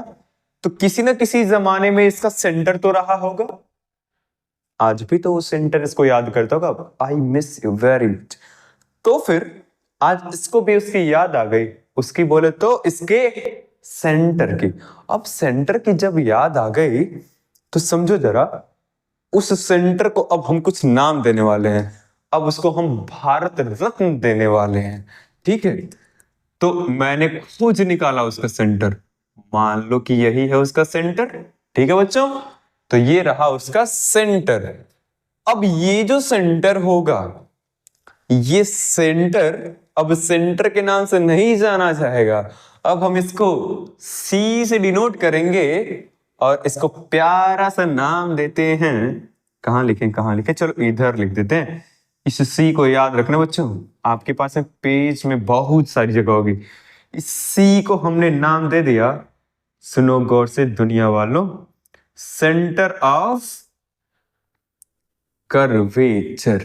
तो किसी ना किसी जमाने में इसका सेंटर तो रहा होगा। आज भी तो वो सेंटर इसको याद करता होगा, I miss you very much. तो फिर आज इसको भी उसकी याद आ गई, उसकी बोले तो इसके सेंटर की। अब सेंटर की जब याद आ गई तो समझो जरा, उस सेंटर को अब हम कुछ नाम देने वाले हैं। अब उसको हम भारत रत्न देने वाले हैं। ठीक है, तो मैंने खोज निकाला उसका सेंटर, मान लो कि यही है उसका सेंटर। ठीक है बच्चों, तो ये रहा उसका सेंटर। अब ये जो सेंटर होगा, ये सेंटर अब सेंटर के नाम से नहीं जाना चाहेगा। अब हम इसको सी से डिनोट करेंगे और इसको प्यारा सा नाम देते हैं। कहां लिखें, कहां लिखें? चलो इधर लिख देते हैं। इस सी को याद रखना बच्चों, आपके पास में पेज में बहुत सारी जगह होगी। इस सी को हमने नाम दे दिया, सुनो गौर से दुनिया वालों, सेंटर ऑफ कर्वेचर।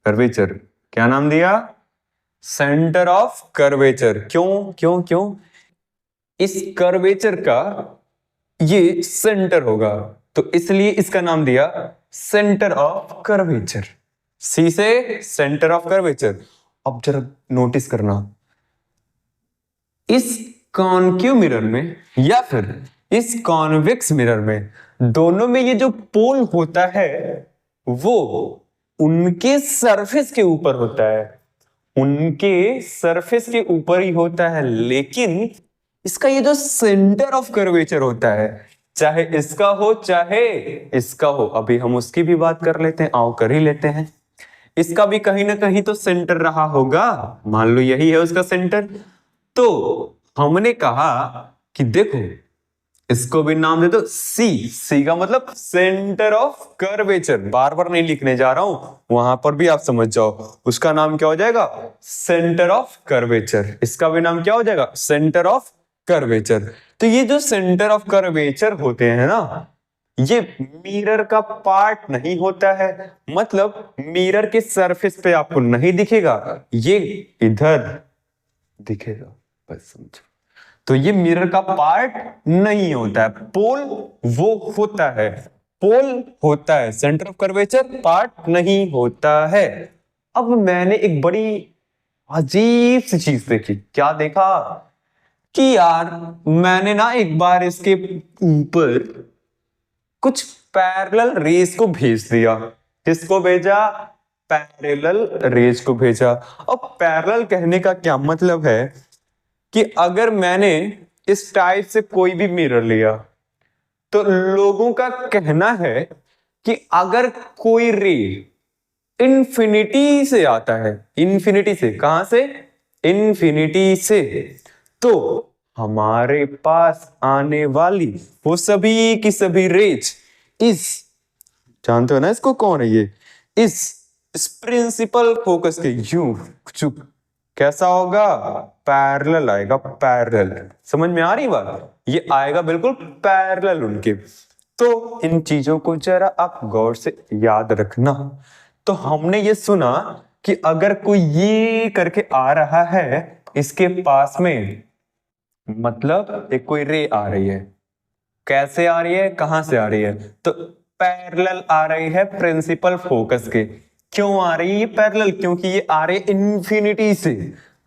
कर्वेचर क्या नाम दिया? Centre of curvature. क्यों क्यों क्यों? इस कर्वेचर का ये सेंटर होगा, तो इसलिए इसका नाम दिया सेंटर ऑफ कर्वेचर। सी से सेंटर ऑफ कर्वेचर। अब जरा नोटिस करना, इस कॉनकेव मिरर में या फिर इस कॉन्वेक्स मिरर में, दोनों में ये जो पोल होता है वो उनके सरफेस के ऊपर होता है, उनके सरफेस के ऊपर ही होता है। लेकिन इसका ये जो सेंटर ऑफ कर्वेचर होता है, चाहे इसका हो चाहे इसका हो, अभी हम उसकी भी बात कर लेते हैं, आओ कर ही लेते हैं। इसका भी कहीं ना कहीं तो सेंटर रहा होगा, मान लो यही है उसका सेंटर। तो हमने कहा कि देखो, इसको भी नाम दे दो सी। सी का मतलब सेंटर ऑफ कर्वेचर। बार बार नहीं लिखने जा रहा हूं, वहां पर भी आप समझ जाओ। उसका नाम क्या हो जाएगा? Centre of curvature. इसका भी नाम क्या हो जाएगा? Centre of curvature. तो ये जो सेंटर ऑफ कर्वेचर होते हैं ना, ये मिरर का पार्ट नहीं होता है, मतलब मिरर के सरफेस पे आपको नहीं दिखेगा, ये इधर दिखेगा, बस समझो। तो ये मिरर का पार्ट नहीं होता है, पोल वो होता है, पोल होता है, सेंटर ऑफ कर्वेचर पार्ट नहीं होता है। अब मैंने एक बड़ी अजीब सी चीज देखी। क्या देखा? कि यार मैंने ना एक बार इसके ऊपर कुछ पैरेलल रेस को भेज दिया। किसको भेजा? पैरेलल रेस को भेजा। अब पैरेलल कहने का क्या मतलब है कि अगर मैंने इस टाइप से कोई भी मिरर लिया, तो लोगों का कहना है कि अगर कोई रे इन्फिनिटी से आता है, इन्फिनिटी से, कहां से? इन्फिनिटी से, तो हमारे पास आने वाली वो सभी की सभी रेज इस, जानते हो ना इसको कौन है ये? इस प्रिंसिपल फोकस के यूं चुप कैसा होगा? पैरेलल आएगा, पैरेलल। समझ में आ रही बात? ये आएगा बिल्कुल पैरेलल उनके। तो इन चीजों को जरा आप गौर से याद रखना। तो हमने ये सुना कि अगर कोई ये करके आ रहा है इसके पास में, मतलब एक कोई रे आ रही है, कैसे आ रही है, कहां से आ रही है? तो पैरेलल आ रही है प्रिंसिपल फोकस के। क्यों आ रही है ये पैरेलल? क्योंकि ये आ रही है इन्फिनिटी से।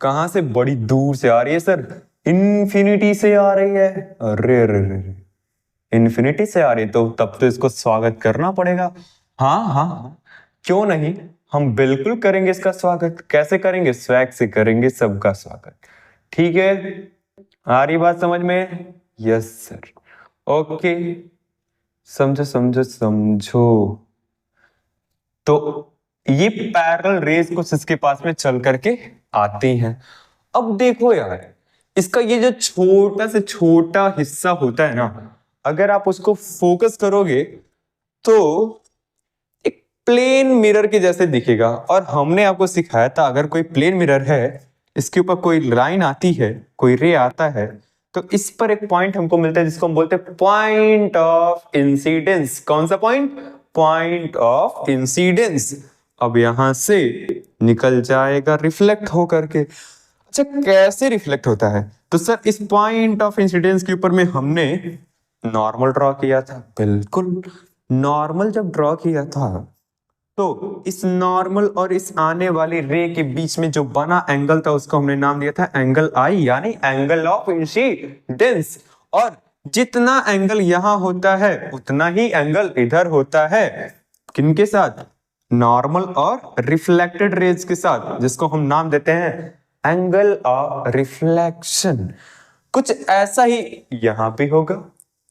कहां से? बड़ी दूर से आ रही है सर, इन्फिनिटी से आ रही है। अरे रे रे रे, इन्फिनिटी से आ रही, तो तब तो इसको स्वागत करना पड़ेगा। हाँ हाँ हाँ, क्यों नहीं, हम बिल्कुल करेंगे इसका स्वागत। कैसे करेंगे? स्वैग से करेंगे सबका स्वागत। ठीक है, आ रही बात समझ में? यस सर, ओके, समझो समझो समझो। तो ये पैरेलल रेस कुछ इसके पास में चल करके आती हैं। अब देखो यार, इसका ये जो छोटा से छोटा हिस्सा होता है ना, अगर आप उसको फोकस करोगे तो एक प्लेन मिरर के जैसे दिखेगा। और हमने आपको सिखाया था अगर कोई प्लेन मिरर है, इसके ऊपर कोई लाइन आती है, कोई रे आता है, तो इस पर एक पॉइंट हमको मिलता है जिसको हम बोलते हैं पॉइंट ऑफ इंसिडेंस। कौन सा पॉइंट? Point of incidence. अब यहां से निकल जाएगा रिफ्लेक्ट हो करके। अच्छा, कैसे रिफ्लेक्ट होता है? तो सर इस पॉइंट ऑफ इंसिडेंस के ऊपर में हमने नॉर्मल ड्रॉ किया था। बिल्कुल, नॉर्मल जब ड्रॉ किया था तो इस नॉर्मल और इस आने वाली रे के बीच में जो बना एंगल था उसको हमने नाम दिया था एंगल आई, यानी एंगल ऑफ इंसिडेंस। और जितना एंगल यहां होता है उतना ही एंगल इधर होता है। किनके साथ? नॉर्मल और रिफ्लेक्टेड रेज के साथ, जिसको हम नाम देते हैं एंगल ऑफ रिफ्लेक्शन। कुछ ऐसा ही यहां पे होगा।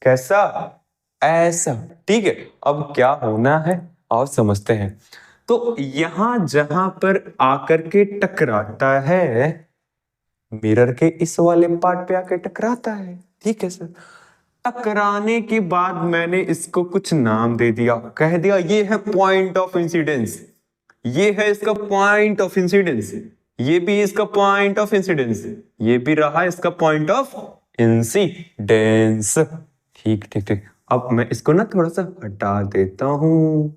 कैसा? ऐसा। ठीक है, अब क्या होना है और समझते हैं। तो यहां जहां पर आकर के टकराता है, मिरर के इस वाले पार्ट पे आकर टकराता है। ठीक है सर, टकराने के बाद मैंने इसको कुछ नाम दे दिया, कह दिया ये है पॉइंट ऑफ इंसिडेंस, ये है इसका पॉइंट ऑफ इंसिडेंस, ये भी इसका पॉइंट ऑफ इंसिडेंस, ये भी रहा इसका पॉइंट ऑफ इंसिडेंस। ठीक ठीक ठीक, अब मैं इसको ना थोड़ा सा हटा देता हूं।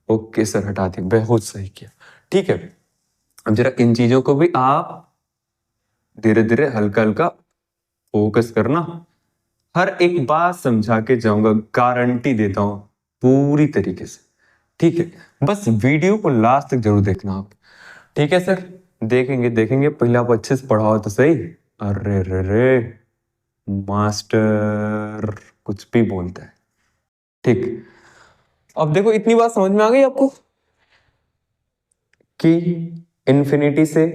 ओके सर, हटा दिया, बहुत सही किया। ठीक है, अब जरा इन चीजों को भी आप धीरे धीरे हल्का हल्का फोकस करना। हर एक बात समझा के जाऊंगा, गारंटी देता हूं पूरी तरीके से। ठीक है, बस वीडियो को लास्ट तक जरूर देखना आप। ठीक है सर, देखेंगे देखेंगे, पहले आप अच्छे से पढ़ाओ तो सही। अरे रे रे, मास्टर कुछ भी बोलता है। ठीक, अब देखो इतनी बात समझ में आ गई आपको कि इन्फिनिटी से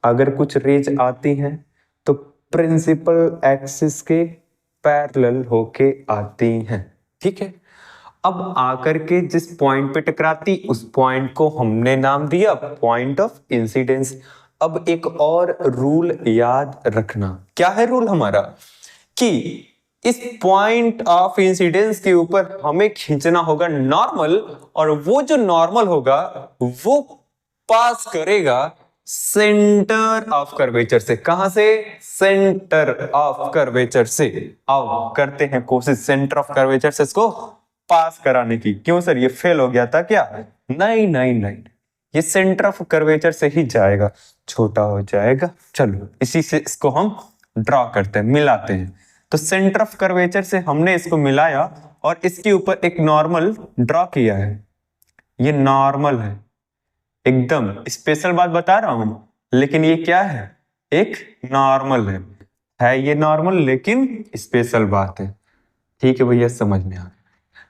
अगर कुछ रेज आती हैं तो प्रिंसिपल एक्सिस के पैरेलल होके आती हैं। ठीक है, अब आकर के जिस पॉइंट पे टकराती उस पॉइंट को हमने नाम दिया पॉइंट ऑफ इंसिडेंस। अब एक और रूल याद रखना। क्या है रूल हमारा? कि इस पॉइंट ऑफ इंसिडेंस के ऊपर हमें खींचना होगा नॉर्मल, और वो जो नॉर्मल होगा वो पास करेगा सेंटर ऑफ कर्वेचर से। कहां से? सेंटर ऑफ कर्वेचर से। आओ करते हैं कोशिश सेंटर ऑफ कर्वेचर से इसको पास कराने की। क्यों सर, ये फेल हो गया था क्या? नहीं नहीं नहीं, ये सेंटर ऑफ कर्वेचर से ही जाएगा, छोटा हो जाएगा। चलो इसी से इसको हम ड्रॉ करते हैं, मिलाते हैं। तो सेंटर ऑफ कर्वेचर से हमने इसको मिलाया और इसके ऊपर एक नॉर्मल ड्रॉ किया है। ये नॉर्मल है, एकदम स्पेशल बात बता रहा हूं, लेकिन ये क्या है? एक नॉर्मल है ये नॉर्मल, लेकिन स्पेशल बात है। ठीक है भैया, समझ में आ गया।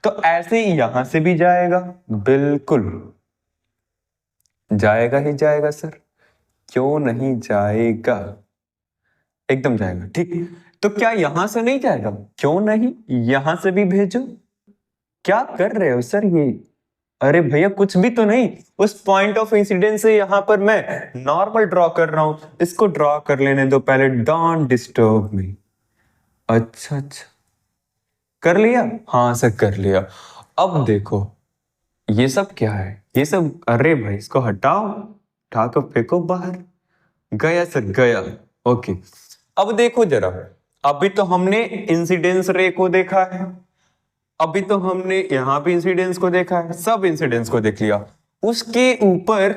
तो ऐसे ही यहां से भी जाएगा, बिल्कुल जाएगा ही जाएगा सर, क्यों नहीं जाएगा? एकदम जाएगा। ठीक, तो क्या यहां से नहीं जाएगा? क्यों नहीं, यहां से भी भेजो। क्या कर रहे हो सर ये? अरे भैया कुछ भी तो नहीं, उस पॉइंट ऑफ इंसिडेंस से यहां पर मैं नॉर्मल ड्रॉ कर रहा हूं, इसको ड्रॉ कर लेने दो पहले। Don't disturb me. अच्छा अच्छा, कर लिया? हाँ सर कर लिया। अब देखो ये सब क्या है? ये सब, अरे भाई इसको हटाओ, उठा कर फेंको बाहर। गया सर गया। ओके, अब देखो जरा, अभी तो हमने इंसिडेंस रे को देखा है, अभी तो हमने यहां भी इंसिडेंस को देखा है, सब इंसिडेंस को देख लिया, उसके ऊपर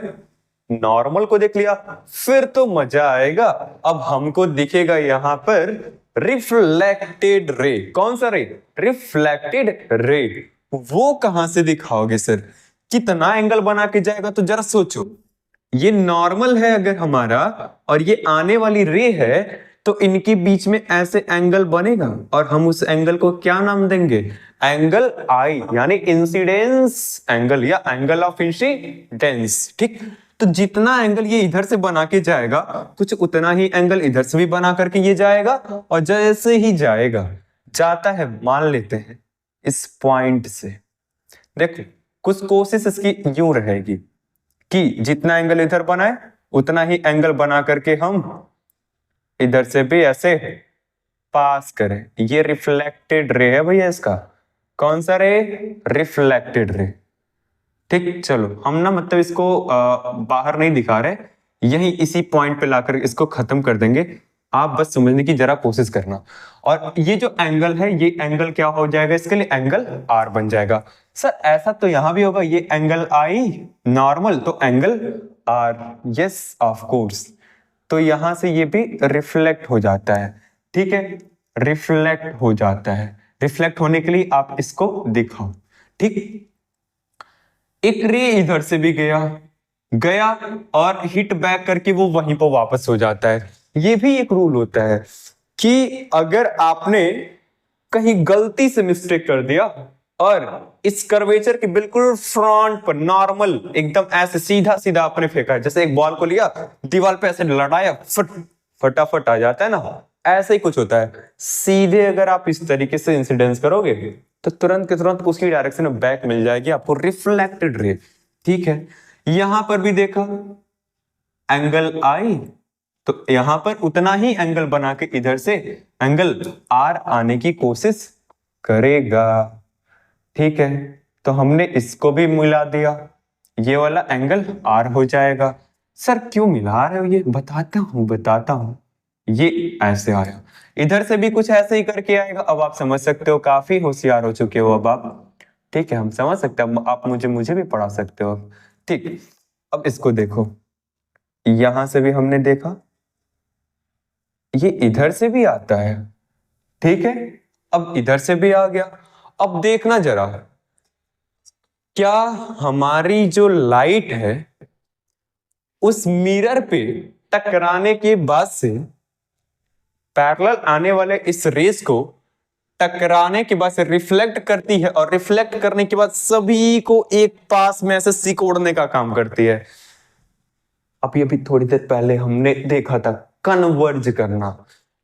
नॉर्मल को देख लिया, फिर तो मजा आएगा। अब हमको दिखेगा यहां पर रिफ्लेक्टेड रे। कौन सा रे? Reflected ray. वो कहां से दिखाओगे सर? कितना एंगल बना के जाएगा? तो जरा सोचो, ये नॉर्मल है अगर हमारा और ये आने वाली रे है, तो इनके बीच में ऐसे एंगल बनेगा और हम उस एंगल को क्या नाम देंगे? एंगल आई, यानी इंसिडेंस एंगल या एंगल ऑफ इंसिडेंस। ठीक, तो जितना एंगल ये इधर से बना के जाएगा, कुछ उतना ही एंगल इधर से भी बना करके ये जाएगा, और जैसे ही जाएगा, जाता है, मान लेते हैं इस पॉइंट से, देखो कुछ कोशिश इसकी यूं रहेगी कि जितना एंगल इधर बनाए उतना ही एंगल बना करके हम इधर से भी ऐसे पास करें। ये रिफ्लेक्टेड रे है भैया इसका। कौन सा रे? Reflected ray. ठीक, चलो हम ना मतलब इसको बाहर नहीं दिखा रहे, यही इसी पॉइंट पे लाकर इसको खत्म कर देंगे। आप बस समझने की जरा कोशिश करना। और ये जो एंगल है, ये एंगल क्या हो जाएगा इसके लिए? एंगल आर बन जाएगा। सर ऐसा तो यहां भी होगा, ये एंगल आई नॉर्मल, तो angle r. Yes of course, तो यहां से ये भी रिफ्लेक्ट हो जाता है। ठीक है, रिफ्लेक्ट हो जाता है। रिफ्लेक्ट होने के लिए आप इसको दिखाओ। ठीक, एक रे इधर से भी गया गया और हिट बैक करके वो वहीं पर वापस हो जाता है। ये भी एक रूल होता है कि अगर आपने कहीं गलती से मिस्टेक कर दिया और इस कर्वेचर के बिल्कुल फ्रंट पर नॉर्मल एकदम ऐसे सीधा सीधा आपने फेंका है, जैसे एक बॉल को लिया, दीवार पे ऐसे लड़ाया, फटाफट आ जाता है ना, ऐसा ही कुछ होता है। सीधे अगर आप इस तरीके से इंसिडेंस करोगे तो तुरंत के तुरंत उसकी डायरेक्शन में बैक मिल जाएगी आपको, रिफ्लेक्टेड रे। ठीक है, यहां पर भी देखा एंगल आई, तो यहां पर उतना ही एंगल बना के इधर से एंगल आर आने की कोशिश करेगा। ठीक है, तो हमने इसको भी मिला दिया, ये वाला एंगल आर हो जाएगा। सर क्यों मिला रहे हो? ये बताता हूं। ये ऐसे आया, इधर से भी कुछ ऐसे ही करके आएगा। अब आप समझ सकते हो, काफी होशियार हो चुके हो अब आप। ठीक है, हम समझ सकते हैं, आप मुझे भी पढ़ा सकते हो। ठीक, अब इसको देखो, यहां से भी हमने देखा, ये इधर से भी आता है। ठीक है, अब इधर से भी आ गया। अब देखना जरा, क्या हमारी जो लाइट है उस मिरर पे टकराने के बाद से पैरेलल आने वाले इस रेस को टकराने के बाद से रिफ्लेक्ट करती है, और रिफ्लेक्ट करने के बाद सभी को एक पास में ऐसे सिकोड़ने का काम करती है। अभी थोड़ी देर पहले हमने देखा था कन्वर्ज करना,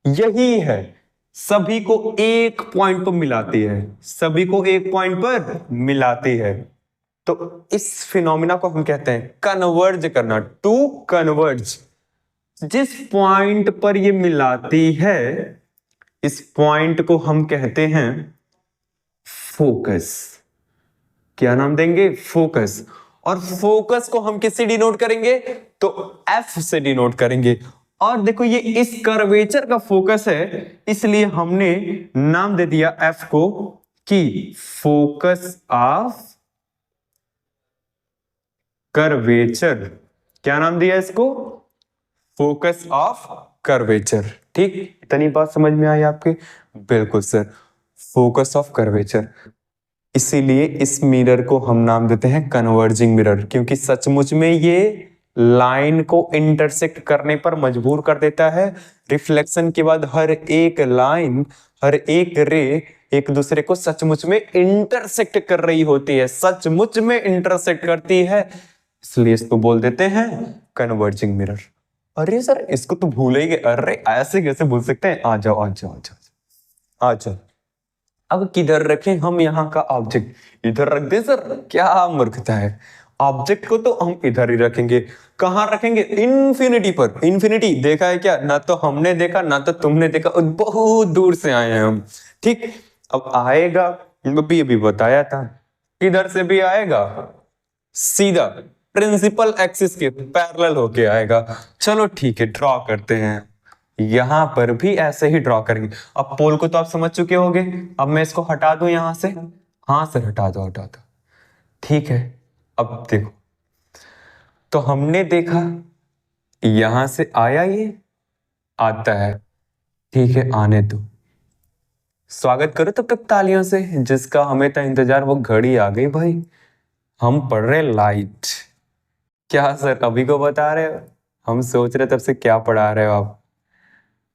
यही है, सभी को एक पॉइंट पर मिलाती है, सभी को एक पॉइंट पर मिलाती है। तो इस फिनोमिना को हम कहते हैं कन्वर्ज करना, टू कन्वर्ज। जिस पॉइंट पर ये मिलाती है, इस पॉइंट को हम कहते हैं फोकस। क्या नाम देंगे? फोकस। और फोकस को हम किससे डिनोट करेंगे? तो एफ से डिनोट करेंगे। और देखो, ये इस कर्वेचर का फोकस है, इसलिए हमने नाम दे दिया एफ को कि फोकस ऑफ कर्वेचर। क्या नाम दिया इसको? Focus of curvature. ठीक, इतनी बात समझ में आई आपके? बिल्कुल सर, फोकस ऑफ कर्वेचर। इसीलिए इस मिरर को हम नाम देते हैं कन्वर्जिंग मिरर, क्योंकि सचमुच में ये लाइन को इंटरसेक्ट करने पर मजबूर कर देता है। रिफ्लेक्शन के बाद हर एक लाइन, हर एक रे एक दूसरे को सचमुच में इंटरसेक्ट कर रही होती है, सचमुच में इंटरसेक्ट करती है, इसलिए इसको बोल देते हैं कन्वर्जिंग मिरर। अरे सर इसको तो भूल ही गए, अरे ऐसे कैसे भूल सकते हैं? आ जाओ आ जाओ आ जाओ आ जाओ। अब किधर रखें हम यहाँ का ऑब्जेक्ट? इधर रख दे सर, क्या मूर्खता है। ऑब्जेक्ट को तो हम इधर ही रखेंगे। कहाँ रखेंगे? इन्फिनिटी पर। इन्फिनिटी देखा है क्या? ना तो हमने देखा ना तो तुमने देखा, बहुत दूर से आए हैं हम। ठीक, अब आएगा, अभी बताया था, किधर से भी आएगा, सीधा प्रिंसिपल एक्सिस के पैरेलल होके आएगा। चलो ठीक है, ड्रॉ करते हैं। यहां पर भी ऐसे ही ड्रॉ करेंगे। अब पोल को तो आप समझ चुके होंगे। अब मैं इसको हटा दूं यहां से। हाँ सर हटा दो हटा दो। ठीक है, अब देखो तो हमने देखा यहां से आया, ये आता है। ठीक है, आने दो। स्वागत करो तब तक तालियों से, जिसका हमें था इंतजार, वो घड़ी आ गई भाई। हम पढ़ रहे लाइट। क्या सर अभी को बता रहे हो? हम सोच रहे तब से क्या पढ़ा रहे हो आप।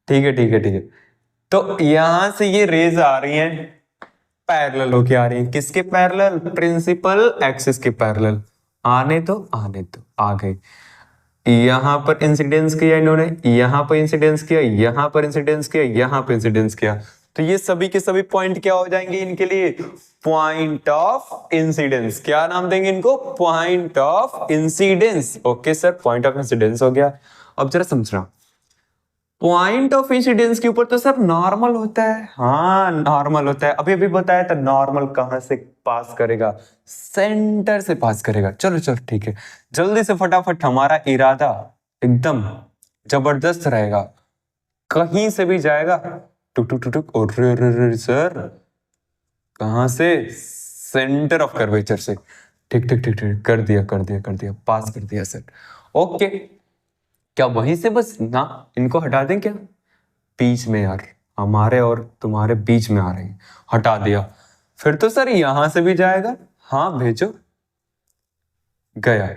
ठीक है ठीक है ठीक है। तो यहां से ये रेज आ रही हैं, पैरेलल होके आ रही हैं। किसके पैरेलल? प्रिंसिपल एक्सिस के पैरेलल। आने दो आने दो, आ गए। यहां पर इंसिडेंस किया इन्होंने, यहां पर इंसिडेंस किया, यहां पर इंसिडेंस किया, यहां पर इंसिडेंस किया। तो ये सभी के सभी पॉइंट क्या हो जाएंगे इनके लिए? Point of incidence. क्या नाम देंगे इनको? Point of incidence. Okay sir, point of incidence हो गया। अब जरा समझना, पॉइंट ऑफ इंसिडेंस के ऊपर तो सर नॉर्मल होता है। हाँ नॉर्मल होता है, अभी अभी बताया था। नॉर्मल कहां से पास करेगा? सेंटर से पास करेगा। चलो चलो ठीक है, जल्दी से फटाफट, हमारा इरादा एकदम जबरदस्त रहेगा। कहीं से भी जाएगा टुक टुक टुक टुक, और सर कहां से? सेंटर ऑफ कर्वेचर से। ठीक ठीक ठीक ठीक, कर दिया कर दिया कर दिया, पास कर दिया सर। ओके, क्या वहीं से बस ना इनको हटा दें क्या? बीच में यार, हमारे और तुम्हारे बीच में आ रहे हैं, हटा दिया। फिर तो सर यहां से भी जाएगा। हाँ भेजो, गया।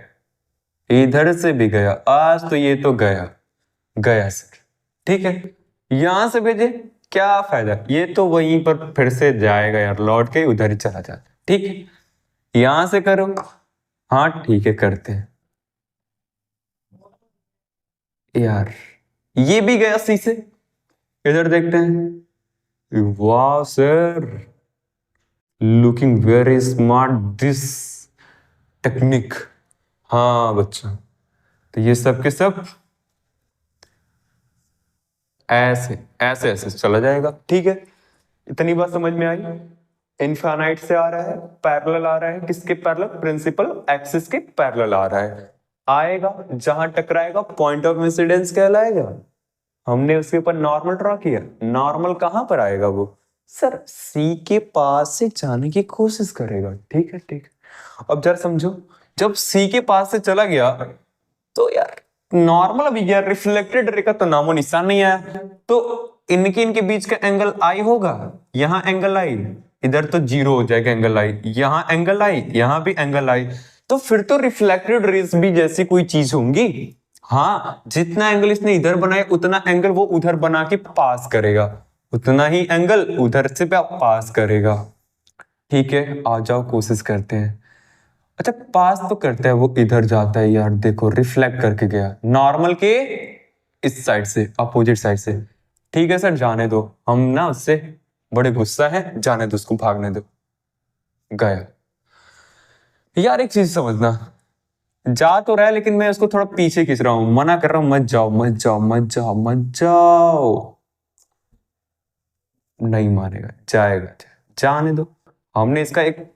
इधर से भी गया, आज तो ये तो गया गया सर। ठीक है, यहां से भेजे, क्या फायदा? ये तो वहीं पर फिर से जाएगा यार, लौट के उधर ही चला जाता। ठीक है, यहां से करो। हाँ ठीक है, करते हैं यार। ये भी गया सी से, इधर देखते हैं। वाह sir, looking very smart this technique. हाँ बच्चा, तो ये सब के सब ऐसे ऐसे ऐसे चला जाएगा। ठीक है, इतनी बात समझ में आई। इनफाइनाइट से आ रहा है, पैरेलल आ रहा है। किसके पैरेलल? प्रिंसिपल एक्सिस के पैरेलल आ रहा है। आएगा, जहां टकराएगा पॉइंट ऑफ इंसिडेंस कहलाएगा। हमने उसके ऊपर नॉर्मल ड्रॉ किया। नॉर्मल कहां पर आएगा वो? सर सी के पास से जाने की कोशिश करेगा। ठीक है ठीक है, अब जरा समझो, जब सी के पास से चला गया तो यार नॉर्मल अभी यार रिफ्लेक्टेड रे का तो नामो निशान नहीं आया। तो इनके बीच का एंगल आई होगा। यहां एंगल आई, इधर तो जीरो हो जाएगा एंगल आई। यहां एंगल आई, यहां भी एंगल आई। तो फिर तो रिफ्लेक्टेड रेस भी जैसी कोई चीज होंगी। हाँ, जितना एंगल इसने इधर बनाया उतना एंगल वो उधर बना के पास करेगा, उतना ही एंगल उधर से पास करेगा। ठीक है, आ जाओ कोशिश करते हैं। अच्छा पास तो करता है, वो इधर जाता है यार, देखो रिफ्लेक्ट करके गया नॉर्मल के इस साइड से, अपोजिट साइड से। ठीक है सर, जाने दो, हम ना उससे बड़े गुस्सा है, जाने दो उसको, भागने दो। गया यार। एक चीज समझना, जा तो रहा है लेकिन मैं उसको थोड़ा पीछे खींच रहा हूं, मना कर रहा हूं, मत जाओ मत जाओ मत जाओ मत जाओ। नहीं मानेगा, जाएगा, जाने दो। हमने इसका एक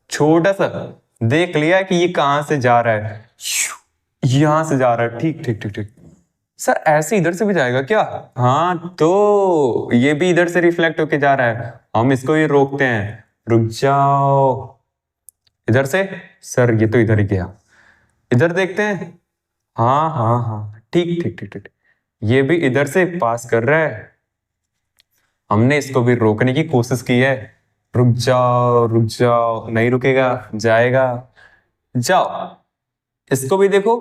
छोटा सा देख लिया कि ये कहां से जा रहा है। यहां से जा रहा है। ठीक ठीक ठीक ठीक सर, ऐसे इधर से भी जाएगा क्या? हाँ, तो ये भी इधर से रिफ्लेक्ट होके जा रहा है, हम इसको ही रोकते हैं। रुक जाओ, इधर से। सर ये तो इधर ही गया, इधर देखते हैं। हाँ हाँ हाँ, ठीक ठीक ठीक ठीक, ये भी इधर से पास कर रहा है। हमने इसको भी रोकने की कोशिश की है। रुक जाओ, नहीं रुकेगा, जाएगा। जाओ, इसको भी देखो,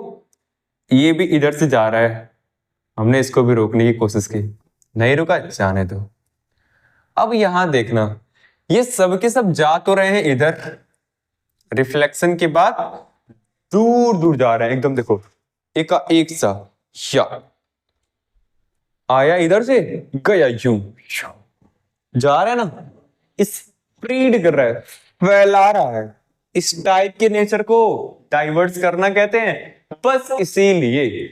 ये भी इधर से जा रहा है। हमने इसको भी रोकने की कोशिश की, नहीं रुका, जाने दो। अब यहां देखना, ये सब के सब जा तो रहे हैं इधर, रिफ्लेक्शन के बाद दूर दूर जा रहे हैं एकदम। देखो एक का एक सा या आया इधर से, गया यूं, जा रहा है ना, स्प्रेड कर रहा है, फैला रहा है। इस टाइप के नेचर को डाइवर्स करना कहते हैं। बस इसीलिए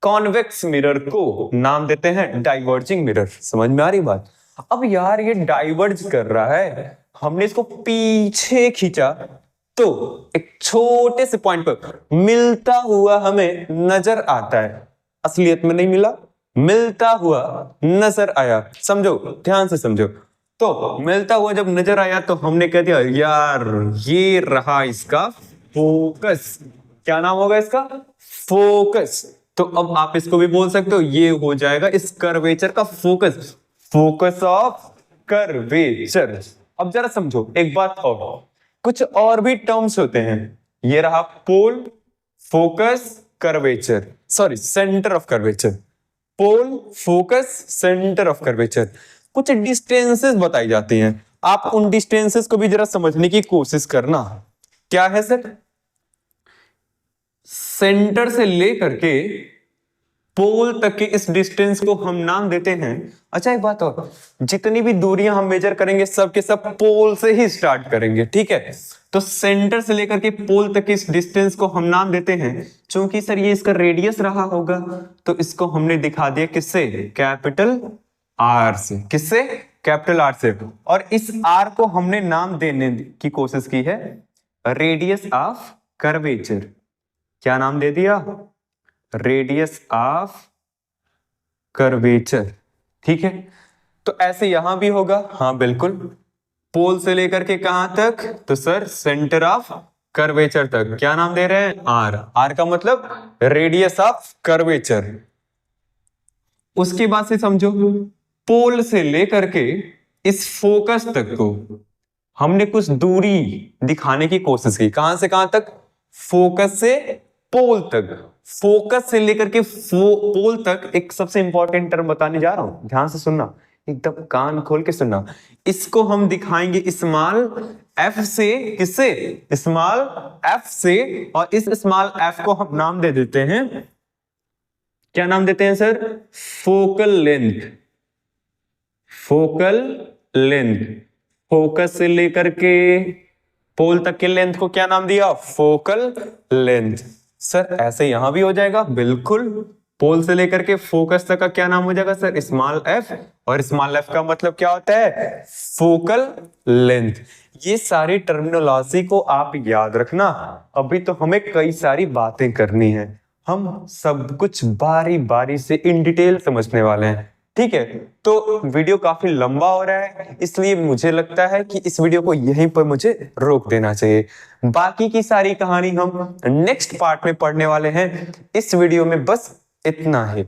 कॉन्वेक्स मिरर को नाम देते हैं डाइवर्जिंग मिरर। समझ में आ रही बात? अब यार ये डाइवर्ज कर रहा है, हमने इसको पीछे खींचा तो एक छोटे से पॉइंट पर मिलता हुआ हमें नजर आता है। असलियत में नहीं मिला, मिलता हुआ नजर आया। समझो, ध्यान से समझो। तो मिलता हुआ जब नजर आया तो हमने कह दिया यार ये रहा इसका फोकस। क्या नाम होगा इसका? फोकस। तो अब आप इसको भी बोल सकते हो, ये हो जाएगा इस कर्वेचर का फोकस, फोकस ऑफ कर्वेचर। अब जरा समझो एक बात और, कुछ और भी टर्म्स होते हैं। ये रहा pole, focus, curvature, sorry centre of curvature. Pole, focus, centre of curvature. कुछ डिस्टेंसेस बताई जाती हैं, आप उन डिस्टेंसेस को भी जरा समझने की कोशिश करना। क्या है सर? सेंटर से लेकर के पोल तक के इस डिस्टेंस को हम नाम देते हैं। अच्छा एक बात और, जितनी भी दूरियां हम मेजर करेंगे सब के सब पोल से ही स्टार्ट करेंगे, ठीक है? तो सेंटर से लेकर के पोल तक इस डिस्टेंस को हम नाम देते हैं। क्योंकि सर ये इसका रेडियस रहा होगा तो इसको हमने दिखा दिया किससे? कैपिटल आर से। किससे? कैपिटल आर से। और इस आर को हमने नाम देने की कोशिश की है रेडियस ऑफ कर्वेचर। क्या नाम दे दिया? Radius of curvature. ठीक है, तो ऐसे यहां भी होगा। हाँ बिल्कुल, पोल से लेकर के कहां तक? तो सर सेंटर ऑफ कर्वेचर तक। क्या नाम दे रहे हैं? आर। आर का मतलब रेडियस ऑफ कर्वेचर। उसके बाद से समझो, पोल से लेकर के इस फोकस तक को हमने कुछ दूरी दिखाने की कोशिश की। कहां से कहां तक? फोकस से पोल तक। फोकस से लेकर के पोल तक एक सबसे इंपॉर्टेंट टर्म बताने जा रहा हूं, ध्यान से सुनना, एकदम कान खोल के सुनना। इसको हम दिखाएंगे स्मॉल एफ से। किससे? स्मॉल एफ से। और इस स्मॉल एफ को हम नाम दे देते हैं, क्या नाम देते हैं sir? Focal length. Focal length. Focus से लेकर के पोल तक के लेंथ को क्या नाम दिया? Focal length. सर ऐसे यहां भी हो जाएगा? बिल्कुल। पोल से लेकर के फोकस तक का क्या नाम हो जाएगा सर? Small F. और स्मॉल एफ का मतलब क्या होता है? Focal length. ये सारी टर्मिनोलॉजी को आप याद रखना। अभी तो हमें कई सारी बातें करनी है, हम सब कुछ बारी बारी से इन डिटेल समझने वाले हैं, ठीक है? तो वीडियो काफी लंबा हो रहा है, इसलिए मुझे लगता है कि इस वीडियो को यहीं पर मुझे रोक देना चाहिए। बाकी की सारी कहानी हम नेक्स्ट पार्ट में पढ़ने वाले हैं। इस वीडियो में बस इतना ही।